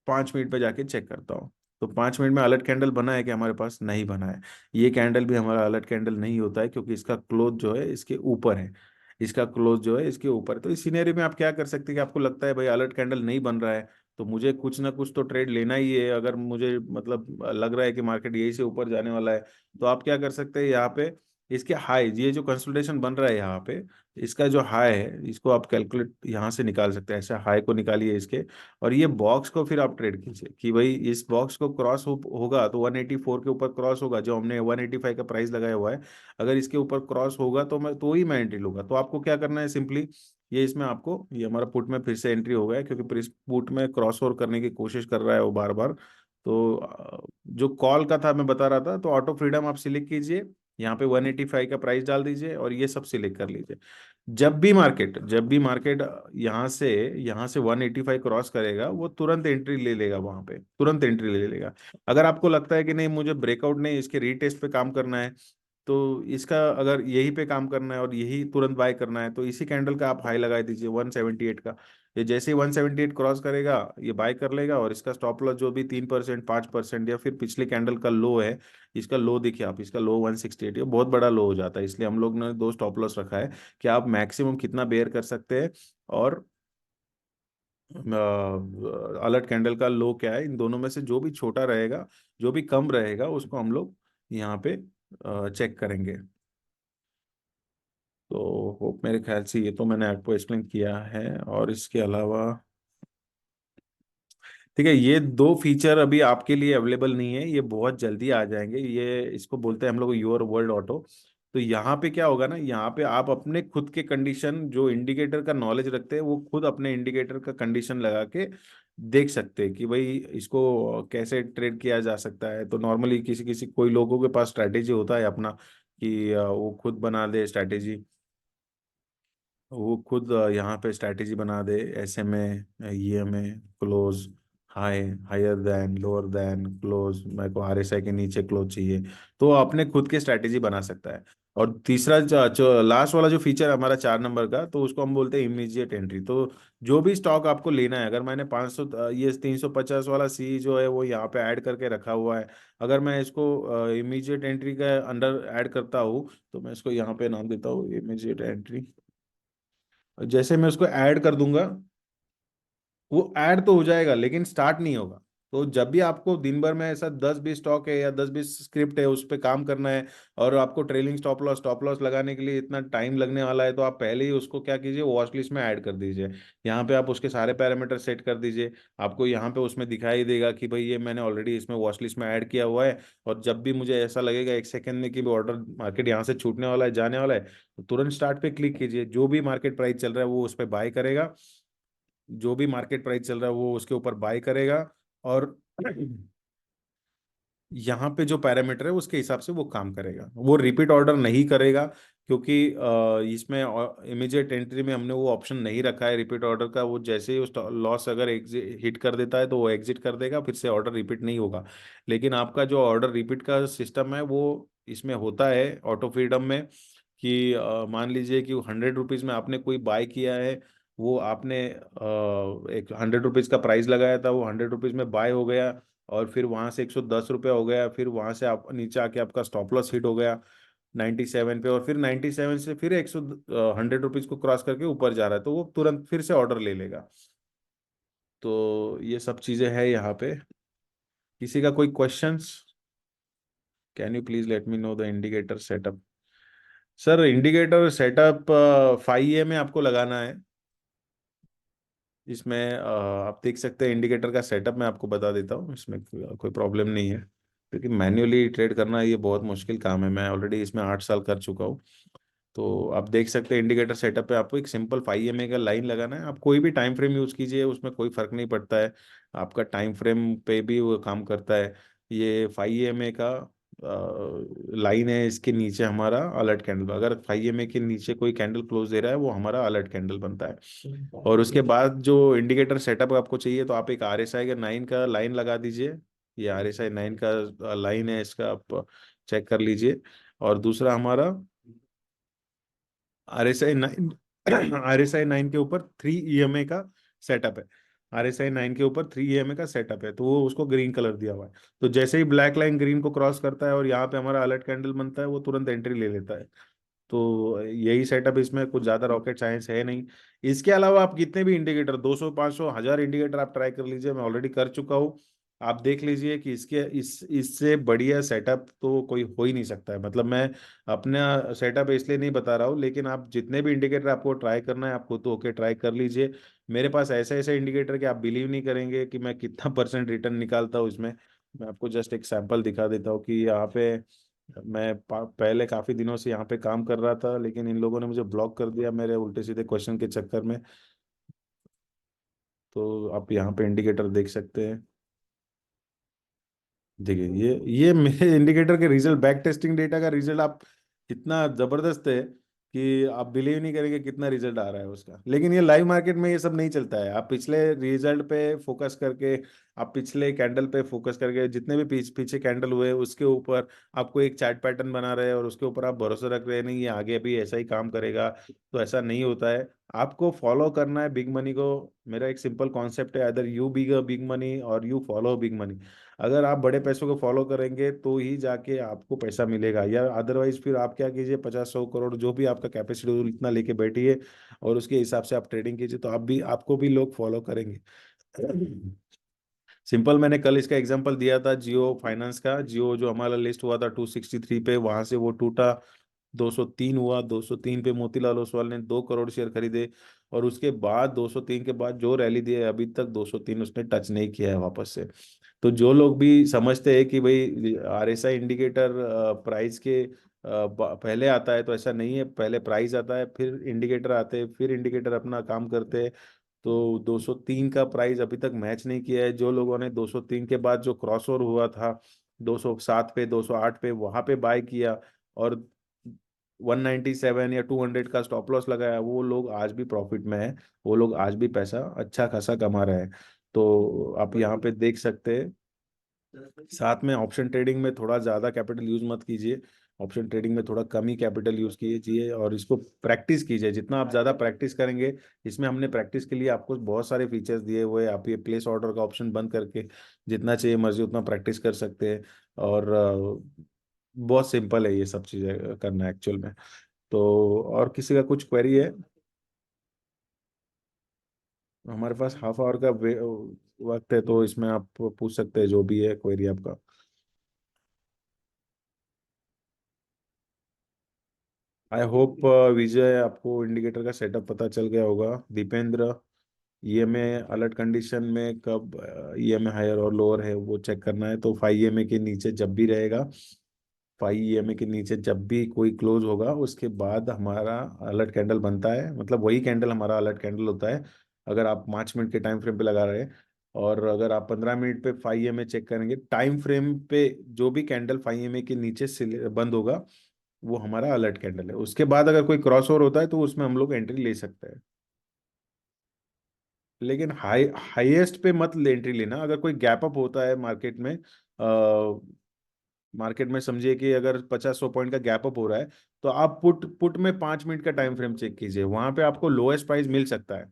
5 मिनट पे जाके चेक करता हूँ। तो 5 मिनट में अलर्ट कैंडल बना है कि हमारे पास नहीं बना है। ये कैंडल भी हमारा अलर्ट कैंडल नहीं होता है, क्योंकि इसका क्लोज जो है इसके ऊपर है। इसका क्लोज जो है इसके ऊपर है। तो इस सिनेरियो में आप क्या कर सकते हैं कि आपको लगता है भाई अलर्ट कैंडल नहीं बन रहा है, तो मुझे कुछ ना कुछ तो ट्रेड लेना ही है। अगर मुझे मतलब लग रहा है कि मार्केट यही से ऊपर जाने वाला है, तो आप क्या कर सकते हैं यहाँ पे, इसके हाई, ये जो कंसोलिडेशन बन रहा है यहाँ पे, इसका जो हाई है इसको आप कैलकुलेट यहाँ से निकाल सकते हैं। ऐसे हाई को निकालिए इसके, और ये बॉक्स को फिर आप ट्रेड कीजिए कि भाई इस बॉक्स को क्रॉस होगा तो 184 के ऊपर क्रॉस होगा, जो हमने 185 का प्राइस लगाया हुआ है। अगर इसके ऊपर क्रॉस होगा तो मैं एंट्री लूंगा। तो आपको क्या करना है, सिंपली ये, इसमें आपको, ये हमारा पुट में फिर से एंट्री हो गया है, क्योंकि पुट में क्रॉस ओवर करने की कोशिश कर रहा है वो बार बार। तो जो कॉल का था मैं बता रहा था, तो ऑटो फ्रीडम आप सिलेक्ट कीजिए, यहाँ पे 185 का प्राइस डाल दीजिए, और ये सब सिलेक्ट कर लीजिए। जब भी मार्केट यहाँ से 185 क्रॉस करेगा, वो तुरंत एंट्री ले लेगा, वहां पे तुरंत एंट्री ले लेगा। अगर आपको लगता है कि नहीं, मुझे ब्रेकआउट नहीं, इसके रीटेस्ट पे काम करना है, तो इसका अगर यही पे काम करना है और यही तुरंत बाय करना है, तो इसी कैंडल का आप हाई लगा दीजिए 178 का। ये जैसे ही 178 क्रॉस करेगा, ये बाय कर लेगा, और इसका स्टॉप लॉस जो भी 3%, 5%, या फिर पिछले कैंडल का लो है, इसका लो देखिए आप, इसका लो 168, ये बहुत बड़ा लो हो जाता है। इसलिए हम लोग ने दो स्टॉप लॉस रखा है कि आप मैक्सिमम कितना बेयर कर सकते हैं, और अलर्ट कैंडल का लो क्या है, इन दोनों में से जो भी छोटा रहेगा, जो भी कम रहेगा, उसको हम लोग यहाँ पे चेक करेंगे। तो होप, मेरे ख्याल से ये तो मैंने आपको एक्सप्लेन किया है। और इसके अलावा ठीक है, ये दो फीचर अभी आपके लिए अवेलेबल नहीं है, ये बहुत जल्दी आ जाएंगे। ये इसको बोलते हैं हम लोग योर वर्ल्ड ऑटो। तो यहाँ पे क्या होगा ना, यहाँ पे आप अपने खुद के कंडीशन, जो इंडिकेटर का नॉलेज रखते हैं, वो खुद अपने इंडिकेटर का कंडीशन लगा के देख सकते हैं कि भाई इसको कैसे ट्रेड किया जा सकता है। तो नॉर्मली किसी किसी कोई लोगों के पास स्ट्रैटेजी होता है अपना, कि वो खुद बना दे स्ट्रैटेजी, वो खुद यहाँ पे स्ट्रैटेजी बना दे, SMA, EMA, close, high, higher than, lower than, close, मेरे को RSI के नीचे क्लोज चाहिए। तो वो अपने खुद के स्ट्रैटेजी बना सकता है। और तीसरा जो लास्ट वाला जो फीचर है हमारा 4 नंबर का, तो उसको हम बोलते हैं इमीडिएट एंट्री। तो जो भी स्टॉक आपको लेना है, अगर मैंने 500, ये 350 वाला सी जो है वो यहाँ पे ऐड करके रखा हुआ है, अगर मैं इसको इमीडिएट एंट्री के अंडर ऐड करता हूँ, तो मैं इसको यहाँ पे नाम देता हूँ इमीडिएट एंट्री। जैसे मैं उसको ऐड कर दूंगा, वो ऐड तो हो जाएगा लेकिन स्टार्ट नहीं होगा। तो जब भी आपको दिन भर में ऐसा 10-20 स्टॉक है या 10-20 स्क्रिप्ट है उस पर काम करना है, और आपको ट्रेलिंग स्टॉप लॉस लगाने के लिए इतना टाइम लगने वाला है, तो आप पहले ही उसको क्या कीजिए, वॉच लिस्ट में ऐड कर दीजिए। यहाँ पे आप उसके सारे पैरामीटर सेट कर दीजिए। आपको यहाँ पे उसमें दिखाई देगा कि भाई ये मैंने ऑलरेडी इसमें वॉच लिस्ट में ऐड किया हुआ है। और जब भी मुझे ऐसा लगेगा एक सेकंड में कि ऑर्डर मार्केट यहाँ से छूटने वाला है, जाने वाला है, तो तुरंत स्टार्ट पे क्लिक कीजिए। जो भी मार्केट प्राइस चल रहा है वो उस पर बाय करेगा, जो भी मार्केट प्राइस चल रहा है वो उसके ऊपर बाय करेगा। और यहाँ पे जो पैरामीटर है उसके हिसाब से वो काम करेगा, वो रिपीट ऑर्डर नहीं करेगा। क्योंकि इसमें इमीडिएट एंट्री में हमने वो ऑप्शन नहीं रखा है रिपीट ऑर्डर का। वो जैसे ही उस लॉस अगर हिट कर देता है तो वो एग्जिट कर देगा, फिर से ऑर्डर रिपीट नहीं होगा। लेकिन आपका जो ऑर्डर रिपीट का सिस्टम है वो इसमें होता है ऑटो फ्रीडम में, कि मान लीजिए कि 100 रुपीज़ में आपने कोई बाय किया है, वो आपने एक 100 रुपीज़ का प्राइस लगाया था, वो 100 रुपीज़ में बाय हो गया, और फिर वहां से 110 रुपया हो गया, फिर वहां से आप नीचे आके आपका स्टॉप लॉस हिट हो गया 97 पे, और फिर 97 से फिर 100 रुपीज को क्रॉस करके ऊपर जा रहा है, तो वो तुरंत फिर से ऑर्डर ले लेगा। तो ये सब चीजें हैं यहाँ पे। किसी का कोई questions? Can you please let me know the indicator setup? Sir indicator setup 5 में आपको लगाना है। इसमें आप देख सकते हैं इंडिकेटर का सेटअप मैं आपको बता देता हूँ, इसमें कोई प्रॉब्लम नहीं है। क्योंकि मैन्युअली ट्रेड करना ये बहुत मुश्किल काम है, मैं ऑलरेडी इसमें 8 साल कर चुका हूँ। तो आप देख सकते हैं इंडिकेटर सेटअप पे आपको एक सिंपल 5 EMA का लाइन लगाना है। आप कोई भी टाइम फ्रेम यूज कीजिए, उसमें कोई फर्क नहीं पड़ता है, आपका टाइम फ्रेम पे भी वो काम करता है। ये 5 EMA का लाइन है, इसके नीचे हमारा अलर्ट कैंडल, अगर 5 EMA के नीचे कोई कैंडल क्लोज दे रहा है वो हमारा अलर्ट कैंडल बनता है। और उसके बाद जो इंडिकेटर सेटअप आपको चाहिए, तो आप एक RSI का 9 का लाइन लगा दीजिए। ये RSI 9 का लाइन है, इसका आप चेक कर लीजिए। और दूसरा हमारा RSI 9 RSI 9 के ऊपर 3 EMA का सेटअप है। RSI 9 के ऊपर 3 EMA का सेटअप है, तो वो उसको ग्रीन कलर दिया हुआ है। तो जैसे ही ब्लैक लाइन ग्रीन को क्रॉस करता है और यहाँ पे हमारा अलर्ट कैंडल बनता है, वो तुरंत एंट्री ले लेता है। तो यही सेटअप, इसमें कुछ ज्यादा रॉकेट साइंस है नहीं। इसके अलावा आप कितने भी इंडिकेटर, 200 500 1000 इंडिकेटर आप ट्राई कर लीजिए, मैं ऑलरेडी कर चुका हूँ। आप देख लीजिए कि इसके इससे बढ़िया सेटअप तो कोई हो ही नहीं सकता है। मतलब मैं अपना सेटअप इसलिए नहीं बता रहा हूँ, लेकिन आप जितने भी इंडिकेटर आपको ट्राई करना है, आप खुद होके ट्राई कर लीजिए। मेरे पास ऐसे ऐसे इंडिकेटर कि आप बिलीव नहीं करेंगे कि मैं कितना परसेंट रिटर्न निकालता हूँ इसमें। मैं आपको जस्ट एक सैंपल दिखा देता हूँ कि यहाँ पे मैं पहले काफी दिनों से यहाँ पे काम कर रहा था, लेकिन इन लोगों ने मुझे ब्लॉक कर दिया मेरे उल्टे सीधे क्वेश्चन के चक्कर में। तो आप यहाँ पे इंडिकेटर देख सकते हैं। देखिए ये मेरे इंडिकेटर के रिजल्ट, बैक टेस्टिंग डेटा का रिजल्ट आप, इतना जबरदस्त है कि आप बिलीव नहीं करेंगे कितना रिजल्ट आ रहा है उसका। लेकिन ये लाइव मार्केट में ये सब नहीं चलता है। आप पिछले रिजल्ट पे फोकस करके, आप पिछले कैंडल पे फोकस करके, जितने भी पीछे कैंडल हुए उसके ऊपर आपको एक चार्ट पैटर्न बना रहे हैं और उसके ऊपर आप भरोसा रख रहे हैं नहीं ये आगे भी ऐसा ही काम करेगा, तो ऐसा नहीं होता है। आपको फॉलो करना है बिग मनी को। मेरा एक सिंपल कॉन्सेप्ट है, other you big big money और यू फॉलो बिग मनी। अगर आप बड़े पैसों को फॉलो करेंगे तो ही जाके आपको पैसा मिलेगा, या अदरवाइज फिर आप क्या कीजिए, 50 100 करोड़ जो भी आपका कैपेसिटी इतना लेके बैठिए, और उसके हिसाब से आप ट्रेडिंग कीजिए, तो आप भी, आपको भी लोग फॉलो करेंगे। सिंपल, मैंने कल इसका एग्जांपल दिया था जियो फाइनेंस का। जियो जो हमारा लिस्ट हुआ था 263 पे, वहां से वो टूटा, 203 हुआ। 203 पे मोतीलाल ओसवाल ने 2 करोड़ शेयर खरीदे, और उसके बाद 203 के बाद जो रैली दी है अभी तक 203 उसने टच नहीं किया है वापस से। तो जो लोग भी समझते हैं कि भाई RSI इंडिकेटर प्राइस के पहले आता है, तो ऐसा नहीं है। पहले प्राइस आता है, फिर इंडिकेटर आते हैं, फिर इंडिकेटर अपना काम करते हैं। तो 203 का प्राइस अभी तक मैच नहीं किया है। जो लोगों ने 203 के बाद जो क्रॉसओवर हुआ था 207 पे, 208 पे, वहां पे बाय किया, और 197 या 200 का स्टॉप लॉस लगाया, वो लोग आज भी प्रॉफिट में है। वो लोग आज भी पैसा अच्छा खासा कमा रहे हैं। तो आप यहाँ पे देख सकते हैं। साथ में ऑप्शन ट्रेडिंग में थोड़ा ज़्यादा कैपिटल यूज मत कीजिए। ऑप्शन ट्रेडिंग में थोड़ा कम ही कैपिटल यूज कीजिए, और इसको प्रैक्टिस कीजिए। जितना आप ज़्यादा प्रैक्टिस करेंगे, इसमें हमने प्रैक्टिस के लिए आपको बहुत सारे फीचर्स दिए हुए हैं। आप ये प्लेस ऑर्डर का ऑप्शन बंद करके जितना चाहिए मर्जी उतना प्रैक्टिस कर सकते हैं। और बहुत सिंपल है ये सब चीज़ें करना एक्चुअल में। तो और किसी का कुछ क्वेरी है? हमारे पास हाफ आवर का वक्त है, तो इसमें आप पूछ सकते हैं जो भी है क्वेरी आपका। आई होप विजय, आपको इंडिकेटर का सेटअप पता चल गया होगा। दीपेंद्र, ईएमए अलर्ट कंडीशन में कब ईएमए हायर और लोअर है वो चेक करना है। तो 5 ईएमए के नीचे जब भी रहेगा, 5 ईएमए के नीचे जब भी कोई क्लोज होगा, उसके बाद हमारा अलर्ट कैंडल बनता है। मतलब वही कैंडल हमारा अलर्ट कैंडल होता है, अगर आप 5 मिनट के टाइम फ्रेम पे लगा रहे हैं। और अगर आप 15 मिनट पे 5 ईएमए चेक करेंगे टाइम फ्रेम पे, जो भी कैंडल 5 ईएमए के नीचे बंद होगा, वो हमारा अलर्ट कैंडल है। उसके बाद अगर कोई क्रॉस ओवर होता है तो उसमें हम लोग एंट्री ले सकते हैं। लेकिन हाईएस्ट पे मत एंट्री लेना। अगर कोई गैप अप होता है मार्केट में, मार्केट में समझिए कि अगर 50-100 पॉइंट का गैप अप हो रहा है, तो आप पुट पुट में 5 मिनट का टाइम फ्रेम चेक कीजिए, वहां पे आपको लोएस्ट प्राइस मिल सकता है।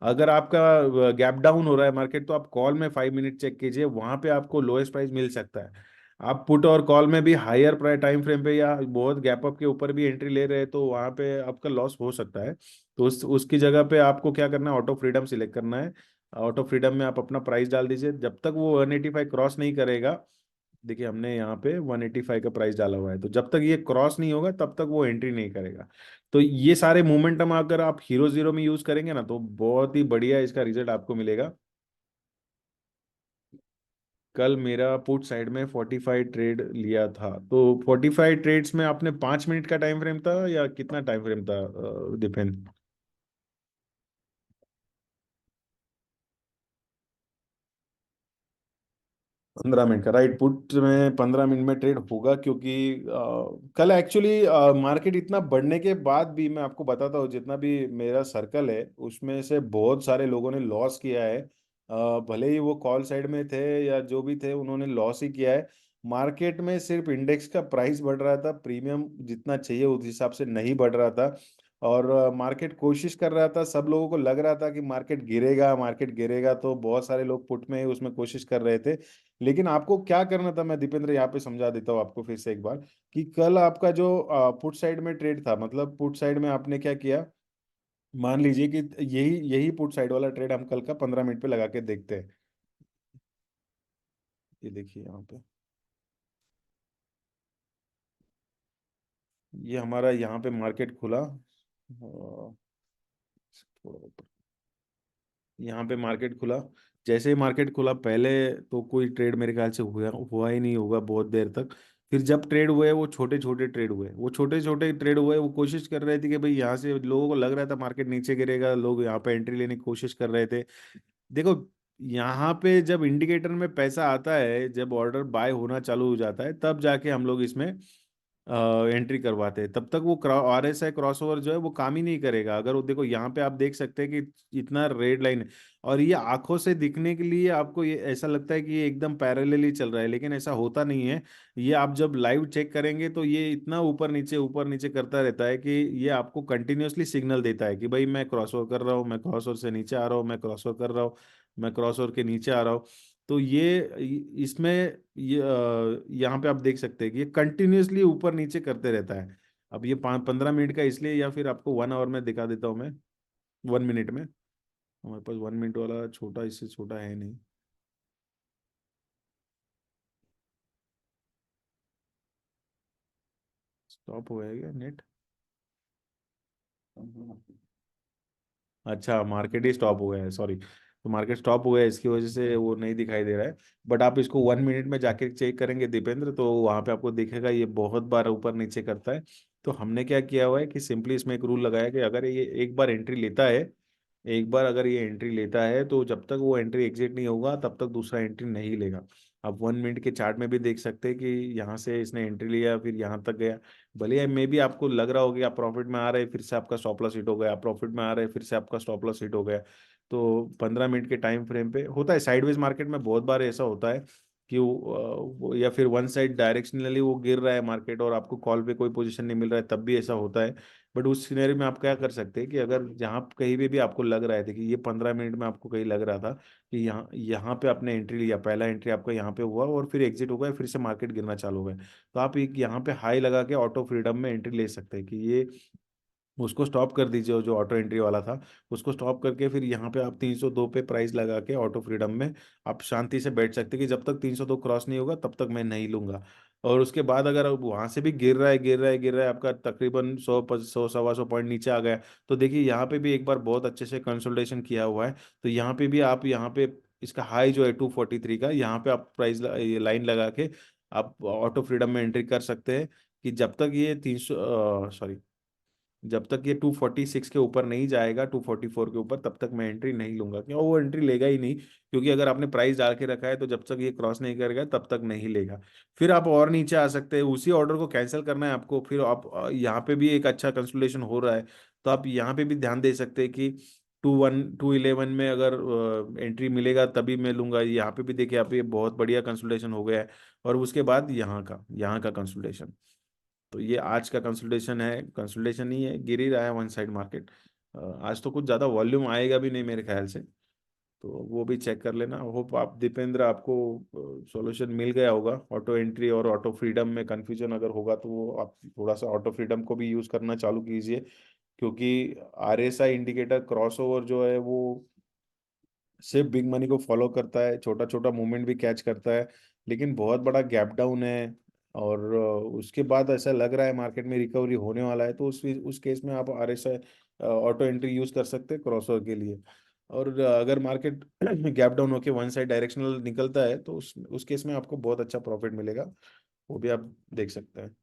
अगर आपका गैप डाउन हो रहा है मार्केट, तो आप कॉल में 5 मिनट चेक कीजिए, वहां पे आपको लोएस्ट प्राइस मिल सकता है। आप पुट और कॉल में भी हायर प्राइस टाइम फ्रेम पे या बहुत गैप अप के ऊपर भी एंट्री ले रहे हैं, तो वहां पे आपका लॉस हो सकता है। तो उसकी जगह पे आपको क्या करना है, ऑटो फ्रीडम सिलेक्ट करना है। ऑटो फ्रीडम में आप अपना प्राइस डाल दीजिए, जब तक वो 185 क्रॉस नहीं करेगा। देखिए हमने यहाँ पे 185 का प्राइस डाला हुआ है, तो जब तक ये क्रॉस नहीं होगा तब तक वो एंट्री नहीं करेगा। तो ये सारे मोमेंटम अगर आप हीरो जीरो में यूज करेंगे ना, तो बहुत ही बढ़िया इसका रिजल्ट आपको मिलेगा। कल मेरा पुट साइड में 45 ट्रेड लिया था, तो 45 ट्रेड्स में आपने 5 मिनट का टाइम फ्रेम था या कितना टाइम फ्रेम था डिपेंड। 15 मिनट का राइट, पुट में 15 मिनट में ट्रेड होगा, क्योंकि कल एक्चुअली मार्केट इतना बढ़ने के बाद भी, मैं आपको बताता हूँ, जितना भी मेरा सर्कल है उसमें से बहुत सारे लोगों ने लॉस किया है। भले ही वो कॉल साइड में थे या जो भी थे, उन्होंने लॉस ही किया है। मार्केट में सिर्फ इंडेक्स का प्राइस बढ़ रहा था, प्रीमियम जितना चाहिए उस हिसाब से नहीं बढ़ रहा था। और मार्केट कोशिश कर रहा था, सब लोगों को लग रहा था कि मार्केट गिरेगा, मार्केट गिरेगा, तो बहुत सारे लोग पुट में उसमें कोशिश कर रहे थे। लेकिन आपको क्या करना था, मैं दीपेंद्र यहाँ पे समझा देता हूँ आपको फिर से एक बार, कि कल आपका जो पुट साइड में ट्रेड था, मतलब पुट साइड में आपने क्या किया। मान लीजिए कि यही यही पुट साइड वाला ट्रेड हम कल का 15 मिनट पे लगा के देखते हैं। ये देखिए यहाँ पे, ये हमारा यहाँ पे मार्केट खुला, थोड़ा ऊपर, यहाँ पे मार्केट खुला। जैसे ही मार्केट खुला, पहले तो कोई ट्रेड मेरे ख्याल से हुआ हुआ ही नहीं होगा बहुत देर तक। फिर जब ट्रेड हुए, वो छोटे छोटे ट्रेड हुए, वो छोटे छोटे ट्रेड हुए, वो कोशिश कर रहे थे कि भाई यहाँ से, लोगों को लग रहा था मार्केट नीचे गिरेगा, लोग यहाँ पे एंट्री लेने की कोशिश कर रहे थे। देखो, यहाँ पे जब इंडिकेटर में पैसा आता है, जब ऑर्डर बाय होना चालू हो जाता है, तब जाके हम लोग इसमें एंट्री करवाते हैं। तब तक वो RSI क्रॉस ओवर जो है वो काम ही नहीं करेगा। अगर वो देखो, यहाँ पे आप देख सकते हैं कि इतना रेड लाइन है, और ये आंखों से दिखने के लिए आपको ये ऐसा लगता है कि ये एकदम पैरेलल ही चल रहा है, लेकिन ऐसा होता नहीं है। ये आप जब लाइव चेक करेंगे तो ये इतना ऊपर नीचे करता रहता है कि ये आपको कंटिन्यूअसली सिग्नल देता है कि भाई मैं क्रॉस ओवर कर रहा हूँ, मैं क्रॉस ओवर से नीचे आ रहा हूँ, मैं क्रॉस ओवर कर रहा हूँ, मैं क्रॉस ओवर के नीचे आ रहा हूँ। तो इसमें ये यहाँ पे आप देख सकते हैं कि ये कंटिन्यूअसली ऊपर नीचे करते रहता है। अब ये 15 मिनट का इसलिए, या फिर आपको 1 आवर में दिखा देता हूँ मैं, 1 मिनट में। हमारे पास 1 मिनट वाला छोटा, इससे छोटा है नहीं। स्टॉप हो गया क्या नेट? अच्छा, मार्केट ही स्टॉप हो गया है, सॉरी। तो मार्केट स्टॉप हो गया है, इसकी वजह से वो नहीं दिखाई दे रहा है। बट आप इसको 1 मिनट में जाके चेक करेंगे दीपेंद्र, तो वहां पे आपको दिखेगा ये बहुत बार ऊपर नीचे करता है। तो हमने क्या किया हुआ है कि सिंपली इसमें एक रूल लगाया कि अगर ये एक बार एंट्री लेता है, एक बार अगर ये एंट्री लेता है, तो जब तक वो एंट्री एग्जिट नहीं होगा तब तक दूसरा एंट्री नहीं लेगा। आप 1 मिनट के चार्ट में भी देख सकते हैं कि यहाँ से इसने एंट्री लिया, फिर यहाँ तक गया। भले मे भी आपको लग रहा हो कि आप प्रॉफिट में आ रहे हैं, फिर से आपका स्टॉप लॉस हिट हो गया, आप प्रॉफिट में आ रहे हैं, फिर से आपका स्टॉप लॉस हिट हो गया। तो 15 मिनट के टाइम फ्रेम पे होता है, साइडवेज मार्केट में बहुत बार ऐसा होता है कि या फिर वन साइड डायरेक्शनली वो गिर रहा है मार्केट, और आपको कॉल पे कोई पोजीशन नहीं मिल रहा है, तब भी ऐसा होता है। बट उस सिनेरियो में आप क्या कर सकते हैं कि अगर जहाँ कहीं भी आपको लग रहा है कि ये 15 मिनट में आपको कहीं लग रहा था कि यहाँ यहाँ पे आपने एंट्री लिया, पहला एंट्री आपका यहाँ पे हुआ और फिर एग्जिट हो गया, फिर से मार्केट गिरना चालू हो गया, तो आप एक यहाँ पे हाई लगा के ऑटो फ्रीडम में एंट्री ले सकते हैं कि ये उसको स्टॉप कर दीजिए, जो ऑटो एंट्री वाला था उसको स्टॉप करके फिर यहाँ पे आप 302 पे प्राइस लगा के ऑटो फ्रीडम में आप शांति से बैठ सकते हैं कि जब तक 302 क्रॉस नहीं होगा तब तक मैं नहीं लूंगा। और उसके बाद अगर अब वहां से भी गिर रहा है गिर रहा है गिर रहा है, आपका तकरीबन 100 सवा 100 पॉइंट नीचे आ गया, तो देखिए यहाँ पे भी एक बार बहुत अच्छे से कंसोलिडेशन किया हुआ है। तो यहाँ पे भी आप यहाँ पे इसका हाई जो है 243 का, यहाँ पे आप प्राइस ये लाइन लगा के आप ऑटो फ्रीडम में एंट्री कर सकते हैं कि जब तक ये 300 सॉरी जब तक ये 246 के ऊपर नहीं जाएगा, 244 के ऊपर, तब तक मैं एंट्री नहीं लूंगा, क्यों वो एंट्री लेगा ही नहीं, क्योंकि अगर आपने प्राइस डाल के रखा है तो जब तक ये क्रॉस नहीं करेगा तब तक नहीं लेगा। फिर आप और नीचे आ सकते हैं, उसी ऑर्डर को कैंसिल करना है आपको, फिर आप यहाँ पे भी एक अच्छा कंसोलिडेशन हो रहा है, तो आप यहाँ पे भी ध्यान दे सकते हैं कि 211 में अगर एंट्री मिलेगा तभी मैं लूंगा। यहाँ पे भी देखिए आप, ये बहुत बढ़िया कंसोलिडेशन हो गया है। और उसके बाद यहाँ का कंसोलिडेशन, तो ये आज का कंसोलिडेशन है, कंसोलिडेशन ही है, गिर ही रहा है वन साइड मार्केट। आज तो कुछ ज़्यादा वॉल्यूम आएगा भी नहीं मेरे ख्याल से, तो वो भी चेक कर लेना। होप आप दीपेंद्र, आपको सॉल्यूशन मिल गया होगा। ऑटो एंट्री और ऑटो फ्रीडम में कंफ्यूजन अगर होगा तो वो आप थोड़ा सा ऑटो फ्रीडम को भी यूज़ करना चालू कीजिए, क्योंकि आरएसआई इंडिकेटर क्रॉसओवर जो है वो सिर्फ बिग मनी को फॉलो करता है, छोटा छोटा मूवमेंट भी कैच करता है, लेकिन बहुत बड़ा गैप डाउन है। और उसके बाद ऐसा लग रहा है मार्केट में रिकवरी होने वाला है, तो उस केस में आप आरएसआई ऑटो एंट्री यूज कर सकते हैं क्रॉसओवर के लिए। और अगर मार्केट गैप डाउन होके वन साइड डायरेक्शनल निकलता है तो उस केस में आपको बहुत अच्छा प्रॉफिट मिलेगा, वो भी आप देख सकते हैं।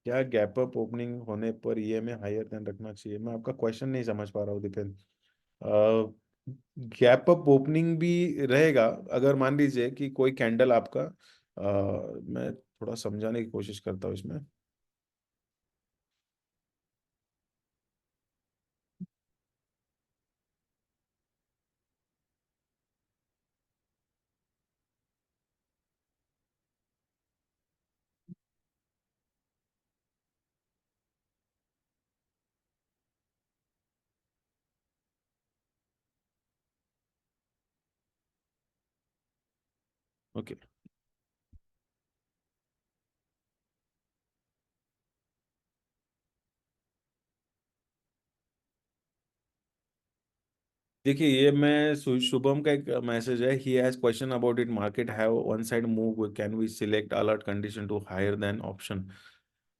क्या गैप अप ओपनिंग होने पर ईएमए हायर देन रखना चाहिए? मैं आपका क्वेश्चन नहीं समझ पा रहा हूँ दीपेंद्र। गैप अप ओपनिंग भी रहेगा अगर मान लीजिए कि कोई कैंडल आपका, मैं थोड़ा समझाने की कोशिश करता हूँ इसमें। ओके, देखिए ये मैं शुभम का एक मैसेज है, he has question about it, market have one side move, can we select alert condition to higher than option?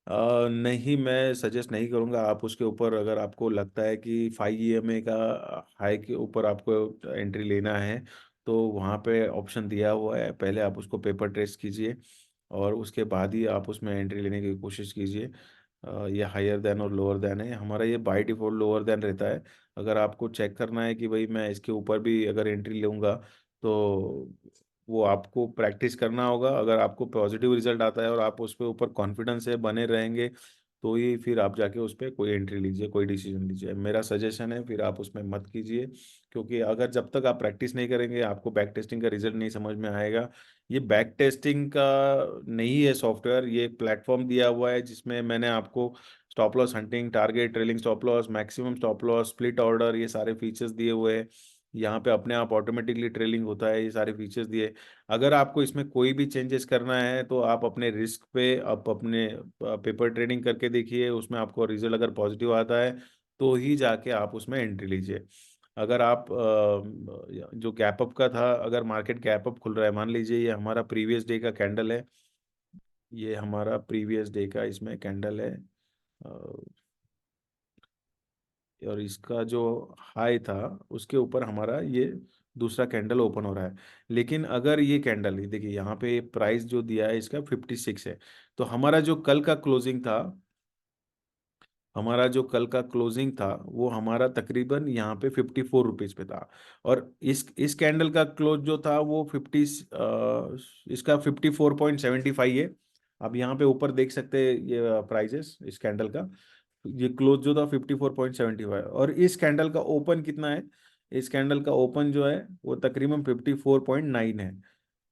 नहीं, मैं सजेस्ट नहीं करूंगा आप उसके ऊपर। अगर आपको लगता है कि 5 EMA का हाई के ऊपर आपको एंट्री लेना है, तो वहाँ पे ऑप्शन दिया हुआ है, पहले आप उसको पेपर ट्रेस कीजिए और उसके बाद ही आप उसमें एंट्री लेने की कोशिश कीजिए। ये हायर देन और लोअर देन है, हमारा ये बाय डिफॉल्ट लोअर देन रहता है। अगर आपको चेक करना है कि भाई मैं इसके ऊपर भी अगर एंट्री लूंगा, तो वो आपको प्रैक्टिस करना होगा। अगर आपको पॉजिटिव रिजल्ट आता है और आप उस पर ऊपर कॉन्फिडेंस से बने रहेंगे, तो ही फिर आप जाके उस पर कोई एंट्री लीजिए, कोई डिसीजन लीजिए। मेरा सजेशन है फिर आप उसमें मत कीजिए, क्योंकि अगर जब तक आप प्रैक्टिस नहीं करेंगे आपको बैक टेस्टिंग का रिजल्ट नहीं समझ में आएगा। ये बैक टेस्टिंग का नहीं है सॉफ्टवेयर, ये एक प्लेटफॉर्म दिया हुआ है जिसमें मैंने आपको stop loss hunting, target, trailing stop loss, maximum stop loss, split order, ये सारे फीचर्स दिए हुए हैं। यहाँ पे अपने आप ऑटोमेटिकली ट्रेलिंग होता है, ये सारे फीचर्स दिए। अगर आपको इसमें कोई भी चेंजेस करना है तो आप अपने रिस्क पे आप अपने पेपर ट्रेडिंग करके देखिए, उसमें आपको रिजल्ट अगर पॉजिटिव आता है तो ही जाके आप उसमें एंट्री लीजिए। अगर आप जो गैप अप का था, अगर मार्केट गैप अप खुल रहा है, मान लीजिए ये हमारा प्रीवियस डे का कैंडल है, ये हमारा प्रीवियस डे का इसमें कैंडल है, और इसका जो हाई था उसके ऊपर हमारा ये दूसरा कैंडल ओपन हो रहा है। लेकिन अगर ये कैंडल, ये देखिए यहाँ पे प्राइस जो दिया है इसका 56 है, तो हमारा जो कल का क्लोजिंग था, हमारा जो कल का क्लोजिंग था वो हमारा तकरीबन यहाँ पे 54 रुपीज पे था। और इस कैंडल का क्लोज जो था वो इसका 54.75 है। अब यहाँ पे ऊपर देख सकते हैं ये प्राइजेस इस कैंडल का, ये क्लोज जो था 54.75, और इस कैंडल का ओपन कितना है? इस कैंडल का ओपन जो है वो तकरीबन 54.9 है।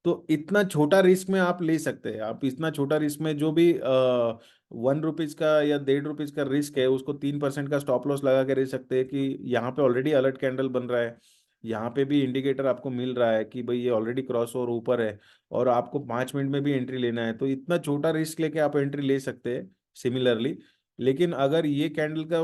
तो इतना छोटा रिस्क में आप ले सकते हैं, आप इतना छोटा रिस्क में जो भी 1 रुपीज का या 1.5 रुपीज का रिस्क है उसको 3% का स्टॉप लॉस लगा के रह सकते हैं कि यहाँ पे ऑलरेडी अलर्ट कैंडल बन रहा है, यहाँ पे भी इंडिकेटर आपको मिल रहा है कि भाई ये ऑलरेडी क्रॉस ओवर ऊपर है, और आपको 5 मिनट में भी एंट्री लेना है, तो इतना छोटा रिस्क लेके आप एंट्री ले सकते हैं सिमिलरली। लेकिन अगर ये कैंडल का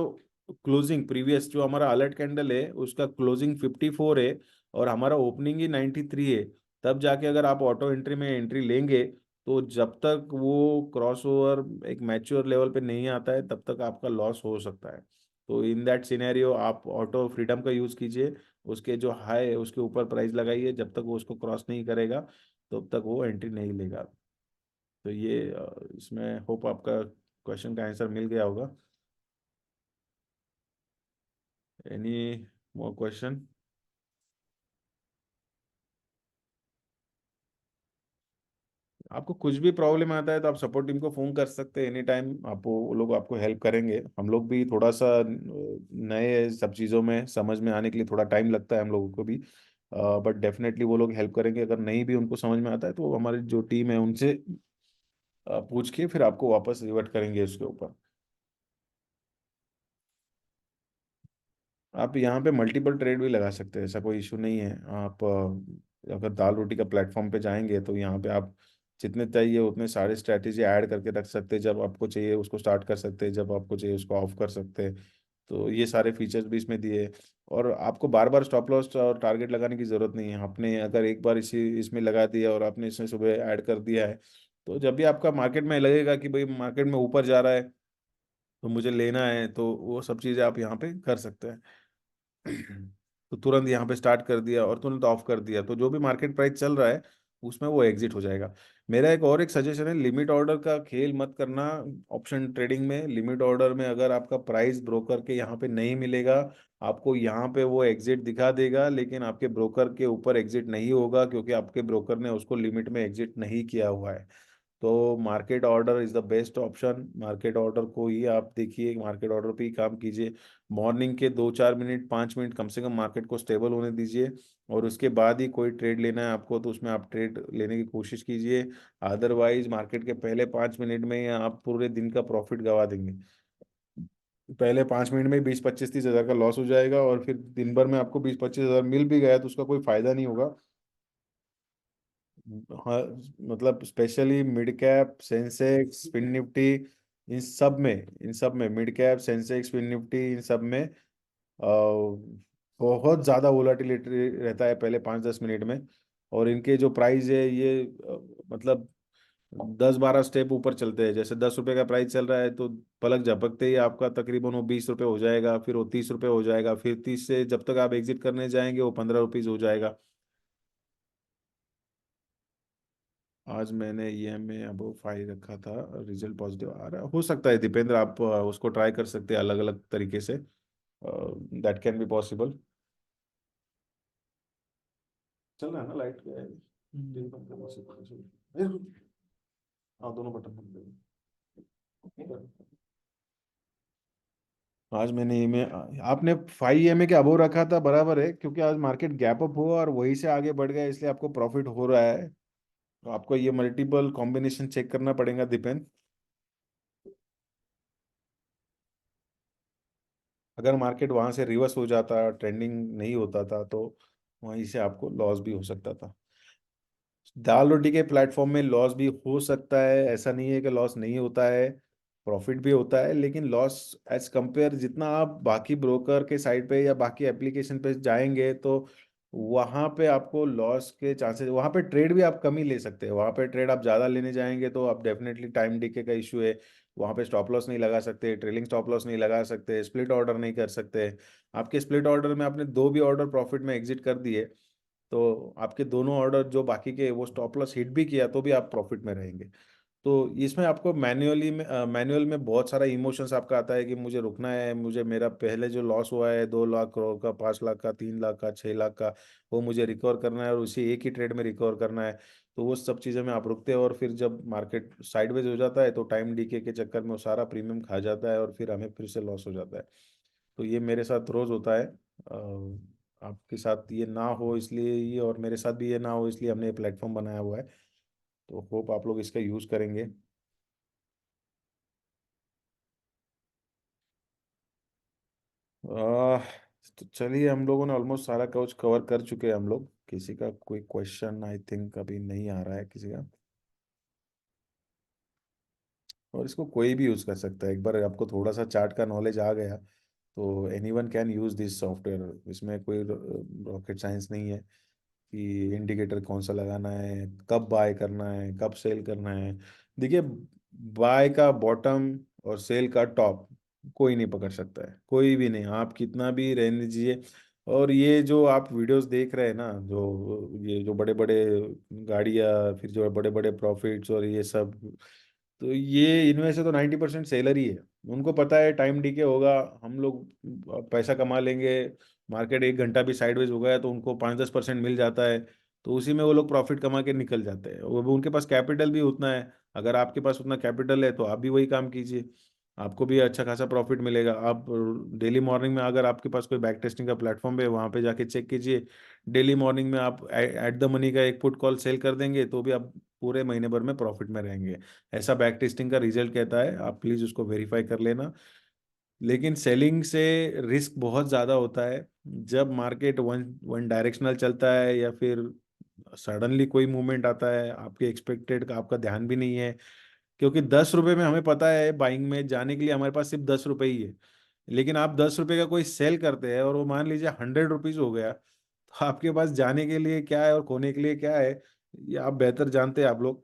क्लोजिंग प्रीवियस जो हमारा अलर्ट कैंडल है उसका क्लोजिंग 54 है और हमारा ओपनिंग ही 93 है, तब जाके अगर आप ऑटो एंट्री में एंट्री लेंगे, तो जब तक वो क्रॉस ओवर एक मैच्योर लेवल पे नहीं आता है तब तक आपका लॉस हो सकता है। तो इन दैट सिनेरियो आप ऑटो फ्रीडम का यूज़ कीजिए, उसके जो हाई है उसके ऊपर प्राइस लगाइए, जब तक वो उसको क्रॉस नहीं करेगा तब तक वो एंट्री नहीं लेगा। तो ये इसमें होप आपका क्वेश्चन का आंसर मिल गया होगा। Any more question? आपको कुछ भी प्रॉब्लम आता है तो आप सपोर्ट टीम को फ़ोन कर सकते हैं एनी टाइम, आपको वो लोग आपको हेल्प करेंगे। हम लोग भी थोड़ा सा नए सब चीज़ों में समझ में आने के लिए थोड़ा टाइम लगता है हम लोगों को भी, बट डेफिनेटली वो लोग हेल्प करेंगे। अगर नहीं भी उनको समझ में आता है तो हमारी जो टीम है उनसे पूछ के फिर आपको वापस रिवर्ट करेंगे उसके ऊपर। आप यहाँ पे मल्टीपल ट्रेड भी लगा सकते हैं, ऐसा कोई इशू नहीं है। आप अगर दाल रोटी का प्लेटफॉर्म पे जाएंगे तो यहाँ पे आप जितने चाहिए उतने सारे स्ट्रैटेजी ऐड करके रख सकते हैं, जब आपको चाहिए उसको स्टार्ट कर सकते हैं, जब आपको चाहिए उसको ऑफ कर सकते हैं। तो ये सारे फीचर्स भी इसमें दिए हैं। और आपको बार बार स्टॉप लॉस और टारगेट लगाने की ज़रूरत नहीं है। आपने अगर एक बार इसी इसमें लगा दिया और आपने इसमें सुबह ऐड कर दिया है, तो जब भी आपका मार्केट में लगेगा कि भाई मार्केट में ऊपर जा रहा है तो मुझे लेना है, तो वो सब चीज़ें आप यहाँ पे कर सकते हैं। तो तुरंत यहाँ पे स्टार्ट कर दिया और तुरंत ऑफ कर दिया, तो जो भी मार्केट प्राइस चल रहा है उसमें वो एग्जिट हो जाएगा। मेरा एक और एक सजेशन है, लिमिट ऑर्डर का खेल मत करना। ऑप्शन ट्रेडिंग में लिमिट ऑर्डर में अगर आपका प्राइस ब्रोकर के यहाँ पे नहीं मिलेगा, आपको यहाँ पे वो एग्जिट दिखा देगा लेकिन आपके ब्रोकर के ऊपर एग्जिट नहीं होगा, क्योंकि आपके ब्रोकर ने उसको लिमिट में एग्जिट नहीं किया हुआ है। तो market order is the best option. Market order को ही आप देखिए, मार्केट ऑर्डर पे ही काम कीजिए। मॉर्निंग के 2-4 मिनट 5 मिनट कम से कम मार्केट को स्टेबल होने दीजिए, और उसके बाद ही कोई ट्रेड लेना है आपको तो उसमें आप ट्रेड लेने की कोशिश कीजिए। अदरवाइज मार्केट के पहले 5 मिनट में ही आप पूरे दिन का प्रॉफिट गवा देंगे। पहले 5 मिनट में 20-25-30 हज़ार का लॉस हो जाएगा, और फिर दिन भर में आपको 20-25 हज़ार मिल भी गया तो उसका कोई फायदा नहीं होगा। हाँ, मतलब specially mid cap Sensex fin Nifty, इन सब में mid cap Sensex fin Nifty इन सब में बहुत ज़्यादा वोलाटिलिटी रहता है पहले 5-10 मिनट में। और इनके जो प्राइस है ये मतलब 10-12 स्टेप ऊपर चलते हैं। जैसे 10 रुपए का प्राइस चल रहा है तो पलक झपकते ही आपका तकरीबन वो 20 रुपए हो जाएगा, फिर वो 30 रुपए हो जाएगा, फिर 30 से जब तक आप एग्जिट करने जाएंगे वो 15 रुपीज हो जाएगा। आज मैंने ईएम में अब 5 रखा था, रिजल्ट पॉजिटिव आ रहा है। हो सकता है दीपेंद्र, आप उसको ट्राई कर सकते हैं अलग अलग तरीके से, दैट कैन बी पॉसिबल। चल रहा है ना लाइट पे? दिन बंद करने से पता चल। हाँ, दोनों बटन बंद कर। आज मैंने ई में आपने 5 EMA के अबोव रखा था, बराबर है, क्योंकि आज मार्केट गैप अप हुआ और वहीं से आगे बढ़ गया इसलिए आपको प्रॉफिट हो रहा है। तो आपको ये मल्टीपल कॉम्बिनेशन चेक करना पड़ेगा दीपेंद्र। अगर मार्केट वहां से रिवर्स हो जाता, ट्रेंडिंग नहीं होता था, तो वहीं से आपको लॉस भी हो सकता था। दाल रोटी के प्लेटफॉर्म में लॉस भी हो सकता है, ऐसा नहीं है कि लॉस नहीं होता है, प्रॉफिट भी होता है, लेकिन लॉस एज कंपेयर जितना आप बाकी ब्रोकर के साइड पे या बाकी एप्लीकेशन पे जाएंगे तो वहां पे आपको लॉस के चांसेस, वहां पे ट्रेड भी आप कम ही ले सकते हैं। वहां पे ट्रेड आप ज़्यादा लेने जाएंगे तो आप डेफिनेटली टाइम डिके का इशू है, वहां पे स्टॉप लॉस नहीं लगा सकते, ट्रेलिंग स्टॉप लॉस नहीं लगा सकते, स्प्लिट ऑर्डर नहीं कर सकते। आपके स्प्लिट ऑर्डर में आपने दो भी ऑर्डर प्रॉफिट में एग्जिट कर दिए तो आपके दोनों ऑर्डर जो बाकी के वो स्टॉप लॉस हिट भी किया तो भी आप प्रॉफिट में रहेंगे। तो इसमें आपको मैनुअल में बहुत सारा इमोशंस आपका आता है कि मुझे रुकना है, मुझे मेरा पहले जो लॉस हुआ है 2 लाख करोड़ का, 5 लाख का, 3 लाख का, 6 लाख का, वो मुझे रिकवर करना है और उसी एक ही ट्रेड में रिकवर करना है। तो वो सब चीज़ें में आप रुकते हैं और फिर जब मार्केट साइडवेज हो जाता है तो टाइम डीके के चक्कर में वो सारा प्रीमियम खा जाता है और फिर हमें फिर से लॉस हो जाता है। तो ये मेरे साथ रोज होता है। आपके साथ ये ना हो इसलिए ये, और मेरे साथ भी ये ना हो इसलिए हमने ये प्लेटफॉर्म बनाया हुआ है। तो होप आप लोग इसका यूज़ करेंगे। तो चलिए, हम लोगों ने ऑलमोस्ट सारा कुछ कवर कर चुके हैं हम लोग। किसी का कोई क्वेश्चन आई थिंक अभी नहीं आ रहा है किसी का। और इसको कोई भी यूज़ कर सकता है, एक बार आपको थोड़ा सा चार्ट का नॉलेज आ गया तो anyone can use this software. इसमें कोई रॉकेट साइंस नहीं है कि इंडिकेटर कौन सा लगाना है, कब बाय करना है, कब सेल करना है। देखिए, बाय का बॉटम और सेल का टॉप कोई नहीं पकड़ सकता है, कोई भी नहीं, आप कितना भी रहने दीजिए। और ये जो आप वीडियोस देख रहे हैं ना, जो ये जो बड़े बड़े गाड़ियाँ, फिर जो बड़े बड़े प्रॉफिट्स और ये सब, तो ये इनमें से तो 90% सेलर ही है। उनको पता है टाइम डीके होगा, हम लोग पैसा कमा लेंगे। मार्केट 1 घंटा भी साइडवेज हो गया तो उनको 5-10% मिल जाता है, तो उसी में वो लोग प्रॉफिट कमा के निकल जाते हैं। वो उनके पास कैपिटल भी उतना है। अगर आपके पास उतना कैपिटल है तो आप भी वही काम कीजिए, आपको भी अच्छा खासा प्रॉफिट मिलेगा। आप डेली मॉर्निंग में अगर आपके पास कोई बैक टेस्टिंग का प्लेटफॉर्म है, वहाँ पे जाके चेक कीजिए। डेली मॉर्निंग में आप एट द मनी का एक पुट कॉल सेल कर देंगे तो भी आप पूरे महीने भर में प्रॉफिट में रहेंगे। ऐसा बैक टेस्टिंग का रिजल्ट कहता है, आप प्लीज उसको वेरीफाई कर लेना। लेकिन सेलिंग से रिस्क बहुत ज़्यादा होता है। जब मार्केट वन वन डायरेक्शनल चलता है या फिर सडनली कोई मूवमेंट आता है, आपके एक्सपेक्टेड का आपका ध्यान भी नहीं है। क्योंकि 10 रुपए में हमें पता है बाइंग में जाने के लिए हमारे पास सिर्फ 10 रुपए ही है। लेकिन आप 10 रुपए का कोई सेल करते हैं और वो मान लीजिए 100 रुपीज हो गया, तो आपके पास जाने के लिए क्या है और खोने के लिए क्या है, ये आप बेहतर जानते हैं आप लोग।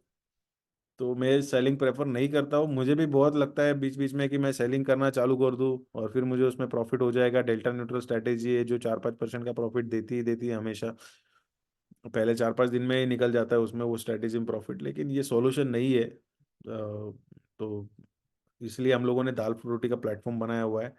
तो मैं सेलिंग प्रेफर नहीं करता हूँ। मुझे भी बहुत लगता है बीच बीच में कि मैं सेलिंग करना चालू कर दूँ और फिर मुझे उसमें प्रॉफिट हो जाएगा। डेल्टा न्यूट्रल स्ट्रैटेजी है जो 4-5% का प्रॉफिट देती है हमेशा। पहले 4-5 दिन में ही निकल जाता है उसमें वो स्ट्रैटेजी में प्रॉफिट, लेकिन ये सॉल्यूशन नहीं है। तो इसलिए हम लोगों ने दाल रोटी का प्लेटफॉर्म बनाया हुआ है।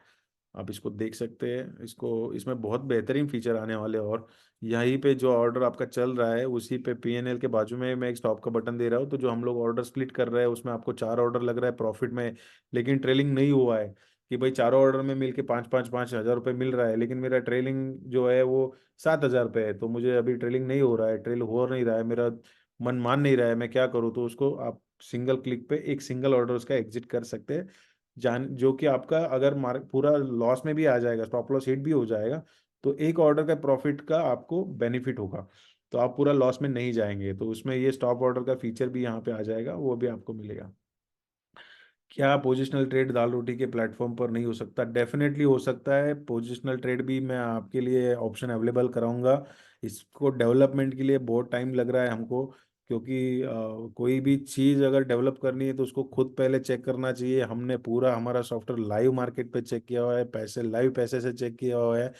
आप इसको देख सकते हैं, इसको इसमें बहुत बेहतरीन फीचर आने वाले हैं। और यहीं पे जो ऑर्डर आपका चल रहा है उसी पे पीएनएल के बाजू में मैं एक स्टॉप का बटन दे रहा हूँ। तो जो हम लोग ऑर्डर स्प्लिट कर रहे हैं उसमें आपको 4 ऑर्डर लग रहा है प्रॉफिट में, लेकिन ट्रेलिंग नहीं हुआ है कि भाई चारों ऑर्डर में मिलके 5-5-5 हज़ार रुपये मिल रहा है, लेकिन मेरा ट्रेलिंग जो है वो 7 हज़ार रुपये है। तो मुझे अभी ट्रेलिंग नहीं हो रहा है, ट्रेल हो नहीं रहा है, मेरा मन मान नहीं रहा है, मैं क्या करूँ? तो उसको आप सिंगल क्लिक पे एक सिंगल ऑर्डर उसका एग्जिट कर सकते हैं, जान जो कि आपका अगर मार्क पूरा लॉस में भी आ जाएगा, स्टॉप लॉस हिट भी हो जाएगा, तो एक ऑर्डर का प्रॉफिट का आपको बेनिफिट होगा। तो आप पूरा लॉस में नहीं जाएंगे। तो उसमें ये स्टॉप ऑर्डर का फीचर भी यहाँ पे आ जाएगा, वो भी आपको मिलेगा। क्या पोजिशनल ट्रेड दाल रोटी के प्लेटफॉर्म पर नहीं हो सकता? डेफिनेटली हो सकता है। पोजिशनल ट्रेड भी मैं आपके लिए ऑप्शन अवेलेबल कराऊंगा। इसको डेवलपमेंट के लिए बहुत टाइम लग रहा है हमको, क्योंकि कोई भी चीज़ अगर डेवलप करनी है तो उसको खुद पहले चेक करना चाहिए। हमने पूरा हमारा सॉफ्टवेयर लाइव मार्केट पे चेक किया हुआ है, पैसे लाइव पैसे से चेक किया हुआ है।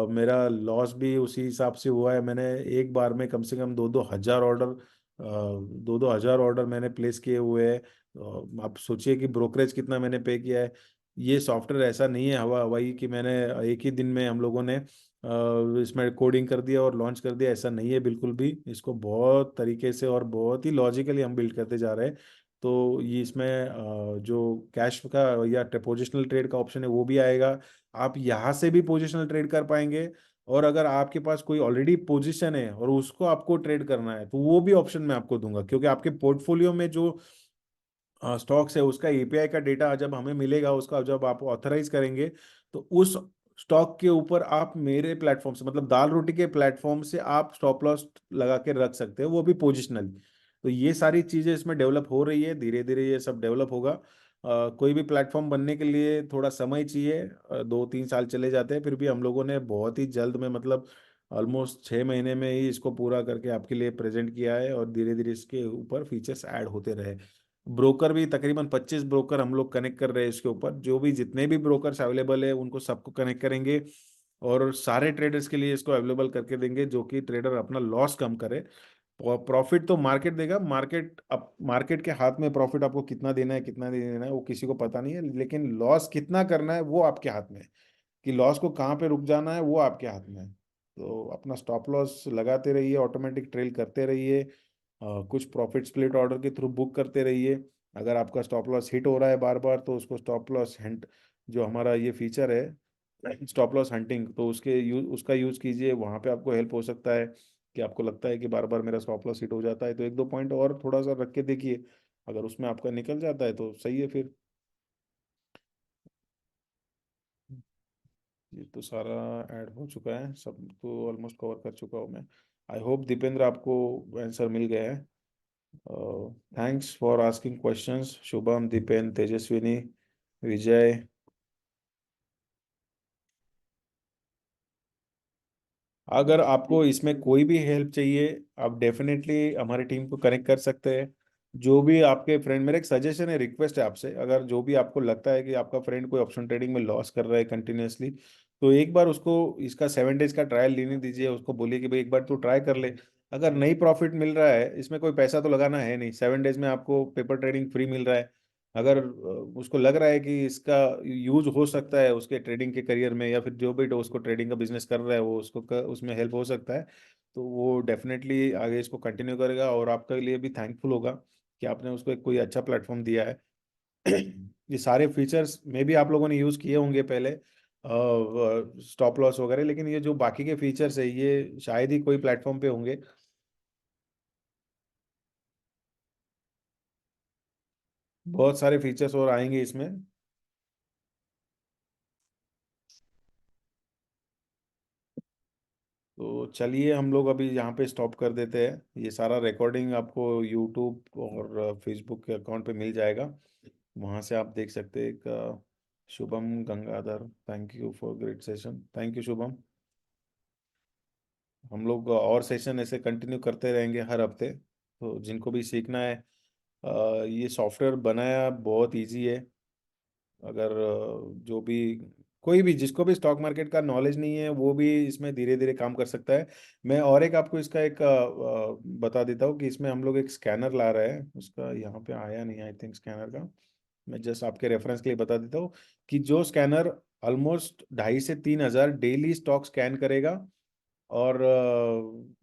मेरा लॉस भी उसी हिसाब से हुआ है। मैंने एक बार में कम से कम 2-2 हज़ार ऑर्डर मैंने प्लेस किए हुए हैं। आप सोचिए कि ब्रोकरेज कितना मैंने पे किया है। ये सॉफ्टवेयर ऐसा नहीं है हवा हवाई कि मैंने एक ही दिन में हम लोगों ने इसमें कोडिंग कर दिया और लॉन्च कर दिया, ऐसा नहीं है बिल्कुल भी। इसको बहुत तरीके से और बहुत ही लॉजिकली हम बिल्ड करते जा रहे हैं। तो ये इसमें जो कैश का या पोजिशनल ट्रेड का ऑप्शन है वो भी आएगा। आप यहाँ से भी पोजिशनल ट्रेड कर पाएंगे। और अगर आपके पास कोई ऑलरेडी पोजीशन है और उसको आपको ट्रेड करना है तो वो भी ऑप्शन मैं आपको दूंगा, क्योंकि आपके पोर्टफोलियो में जो स्टॉक्स है उसका एपीआई का डेटा जब हमें मिलेगा, उसका जब आप ऑथराइज करेंगे, तो उस स्टॉक के ऊपर आप मेरे प्लेटफॉर्म से, मतलब दाल रोटी के प्लेटफॉर्म से आप स्टॉप लॉस लगा के रख सकते हो, वो भी पोजिशनल। तो ये सारी चीजें इसमें डेवलप हो रही है, धीरे धीरे ये सब डेवलप होगा। कोई भी प्लेटफॉर्म बनने के लिए थोड़ा समय चाहिए, 2-3 साल चले जाते हैं, फिर भी हम लोगों ने बहुत ही जल्द में, मतलब ऑलमोस्ट 6 महीने में ही इसको पूरा करके आपके लिए प्रेजेंट किया है। और धीरे धीरे इसके ऊपर फीचर्स ऐड होते रहे। ब्रोकर भी तकरीबन 25 ब्रोकर हम लोग कनेक्ट कर रहे हैं इसके ऊपर। जो भी जितने भी ब्रोकर्स अवेलेबल है उनको सबको कनेक्ट करेंगे और सारे ट्रेडर्स के लिए इसको अवेलेबल करके देंगे, जो कि ट्रेडर अपना लॉस कम करे। प्रॉफिट तो मार्केट देगा, मार्केट के हाथ में प्रॉफिट आपको कितना देना है कितना नहीं देना है वो किसी को पता नहीं है, लेकिन लॉस कितना करना है वो आपके हाथ में है। कि लॉस को कहाँ पे रुक जाना है वो आपके हाथ में है। तो अपना स्टॉप लॉस लगाते रहिए, ऑटोमेटिक ट्रेल करते रहिए, कुछ प्रॉफिट स्प्लिट ऑर्डर के थ्रू बुक करते रहिए। अगर आपका स्टॉप लॉस हिट हो रहा है बार बार तो उसको स्टॉप लॉस हंट, जो हमारा ये फीचर है स्टॉप लॉस हंटिंग, तो उसका यूज कीजिए। वहां पे आपको हेल्प हो सकता है कि आपको लगता है कि बार बार मेरा स्टॉप लॉस हिट हो जाता है, तो 1-2 पॉइंट और थोड़ा सा रख के देखिए। अगर उसमें आपका निकल जाता है तो सही है फिर। ये तो सारा ऐड हो चुका है, सब तो ऑलमोस्ट कवर कर चुका हूँ मैं। आई होप दीपेंद्र आपको आंसर मिल गया है। Thanks for asking questions Shubham, Dipendra, Tejaswini, Vijay. अगर आपको इसमें कोई भी हेल्प चाहिए, आप डेफिनेटली हमारी टीम को कनेक्ट कर सकते हैं। जो भी आपके फ्रेंड, मेरा एक सजेशन है, रिक्वेस्ट है आपसे, अगर जो भी आपको लगता है कि आपका फ्रेंड कोई ऑप्शन ट्रेडिंग में लॉस कर रहा है कंटिन्यूअसली, तो एक बार उसको इसका 7 डेज का ट्रायल लेने दीजिए। उसको बोलिए कि भाई एक बार तू ट्राई कर ले। अगर नहीं प्रॉफिट मिल रहा है, इसमें कोई पैसा तो लगाना है नहीं, 7 डेज में आपको पेपर ट्रेडिंग फ्री मिल रहा है। अगर उसको लग रहा है कि इसका यूज हो सकता है उसके ट्रेडिंग के करियर में, या फिर जो भी उसको ट्रेडिंग का बिजनेस कर रहा है वो उसको उसमें हेल्प हो सकता है, तो वो डेफिनेटली आगे इसको कंटिन्यू करेगा, और आपके लिए भी थैंकफुल होगा कि आपने उसको एक कोई अच्छा प्लेटफॉर्म दिया है। ये सारे फीचर्स में भी आप लोगों ने यूज किए होंगे पहले, स्टॉप लॉस वगैरह, लेकिन ये जो बाकी के फीचर्स है ये शायद ही कोई प्लेटफॉर्म पे होंगे। बहुत सारे फीचर्स और आएंगे इसमें। तो चलिए हम लोग अभी यहाँ पे स्टॉप कर देते हैं। ये सारा रिकॉर्डिंग आपको यूट्यूब और फेसबुक के अकाउंट पे मिल जाएगा, वहाँ से आप देख सकते हैं। एक Shubham Gangadhar, thank you for great session. Thank you Shubham. हम लोग और सेशन ऐसे कंटिन्यू करते रहेंगे हर हफ्ते। तो जिनको भी सीखना है, ये सॉफ्टवेयर बनाया बहुत इजी है। अगर जो भी कोई भी जिसको भी स्टॉक मार्केट का नॉलेज नहीं है, वो भी इसमें धीरे धीरे काम कर सकता है। मैं और एक आपको इसका एक बता देता हूँ कि इसमें हम लोग एक स्कैनर ला रहे हैं। उसका यहाँ पे आया नहीं आई थिंक स्कैनर का। मैं जस्ट आपके रेफरेंस के लिए बता देता हूँ कि जो स्कैनर ऑलमोस्ट 2,500 से 3,000 डेली स्टॉक स्कैन करेगा, और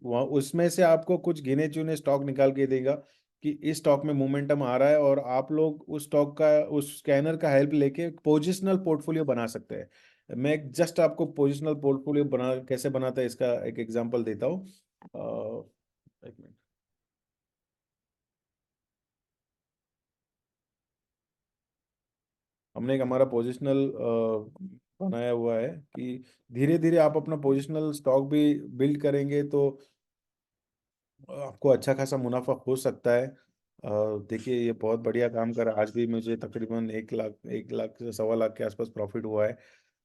वहाँ उसमें से आपको कुछ गिने चुने स्टॉक निकाल के देगा कि इस स्टॉक में मोमेंटम आ रहा है, और आप लोग उस स्टॉक का, उस स्कैनर का हेल्प लेके पोजिशनल पोर्टफोलियो बना सकते हैं। मैं जस्ट आपको पोजिशनल पोर्टफोलियो बना कैसे बनाता है इसका एक एग्जांपल देता हूँ। एक मिनट। हमने एक हमारा पोजिशनल बनाया हुआ है कि धीरे धीरे आप अपना पोजिशनल स्टॉक भी बिल्ड करेंगे तो आपको अच्छा खासा मुनाफा हो सकता है। देखिए ये बहुत बढ़िया काम कर रहा है। आज भी मुझे तकरीबन 1 लाख, 1 लाख से 1.25 लाख के आसपास प्रॉफिट हुआ है,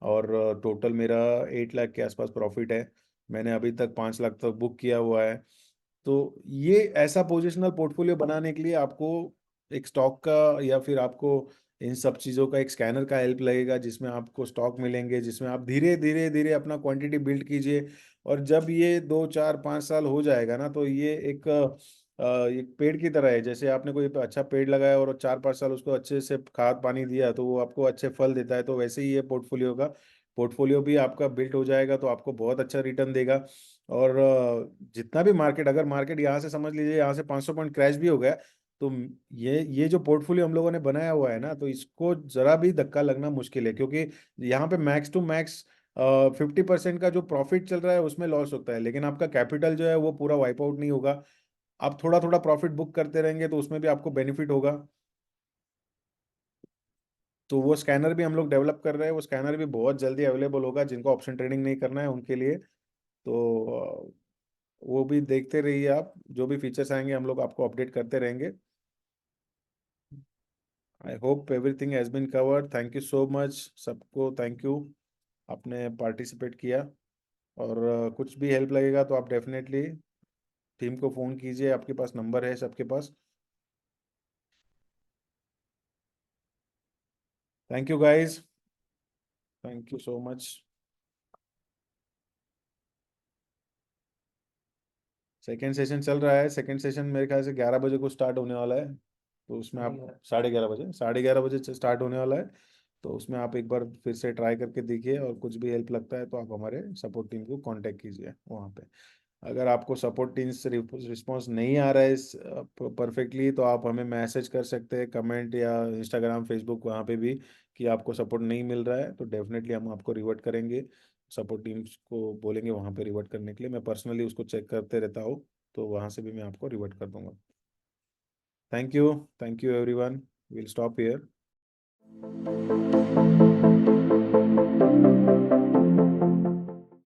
और टोटल मेरा 8 लाख के आसपास प्रॉफिट है। मैंने अभी तक 5 लाख तक बुक किया हुआ है। तो ये ऐसा पोजिशनल पोर्टफोलियो बनाने के लिए आपको एक स्टॉक का, या फिर आपको इन सब चीज़ों का एक स्कैनर का हेल्प लगेगा, जिसमें आपको स्टॉक मिलेंगे, जिसमें आप धीरे धीरे धीरे अपना क्वांटिटी बिल्ड कीजिए। और जब ये 2 4 5 साल हो जाएगा ना, तो ये एक पेड़ की तरह है। जैसे आपने कोई अच्छा पेड़ लगाया और 4 5 साल उसको अच्छे से खाद पानी दिया, तो वो आपको अच्छे फल देता है। तो वैसे ही ये पोर्टफोलियो भी आपका बिल्ड हो जाएगा, तो आपको बहुत अच्छा रिटर्न देगा। और जितना भी मार्केट, अगर मार्केट यहाँ से समझ लीजिए यहाँ से 500 पॉइंट क्रैश भी हो गया, तो ये जो पोर्टफोलियो हम लोगों ने बनाया हुआ है ना, तो इसको जरा भी धक्का लगना मुश्किल है, क्योंकि यहाँ पे मैक्स टू मैक्स 50% का जो प्रॉफिट चल रहा है उसमें लॉस होता है, लेकिन आपका कैपिटल जो है वो पूरा वाइप आउट नहीं होगा। आप थोड़ा थोड़ा प्रॉफिट बुक करते रहेंगे तो उसमें भी आपको बेनिफिट होगा। तो वो स्कैनर भी हम लोग डेवलप कर रहे हैं। वो स्कैनर भी बहुत जल्दी अवेलेबल होगा, जिनको ऑप्शन ट्रेडिंग नहीं करना है उनके लिए। तो वो भी देखते रहिए आप। जो भी फीचर्स आएंगे हम लोग आपको अपडेट करते रहेंगे। I hope everything has been covered. Thank you so much सबको, थैंक यू आपने पार्टिसिपेट किया। और कुछ भी हेल्प लगेगा तो आप डेफिनेटली टीम को फ़ोन कीजिए, आपके पास नंबर है सबके पास। Thank you guys, thank you so much. Second session चल रहा है। सेकेंड सेशन मेरे ख्याल से 11 बजे को स्टार्ट होने वाला है। तो उसमें आप 11:30 बजे, 11:30 स्टार्ट होने वाला है। तो उसमें आप एक बार फिर से ट्राई करके देखिए, और कुछ भी हेल्प लगता है तो आप हमारे सपोर्ट टीम को कांटेक्ट कीजिए वहाँ पे। अगर आपको सपोर्ट टीम से रिस्पॉन्स नहीं आ रहा है इस परफेक्टली, तो आप हमें मैसेज कर सकते हैं, कमेंट या इंस्टाग्राम फेसबुक, वहाँ पे भी, कि आपको सपोर्ट नहीं मिल रहा है, तो डेफिनेटली हम आपको रिवर्ट करेंगे। सपोर्ट टीम्स को बोलेंगे वहाँ पे रिवर्ट करने के लिए। मैं पर्सनली उसको चेक करते रहता हूँ, तो वहाँ से भी मैं आपको रिवर्ट कर दूंगा। Thank you, thank you everyone. Will stop here.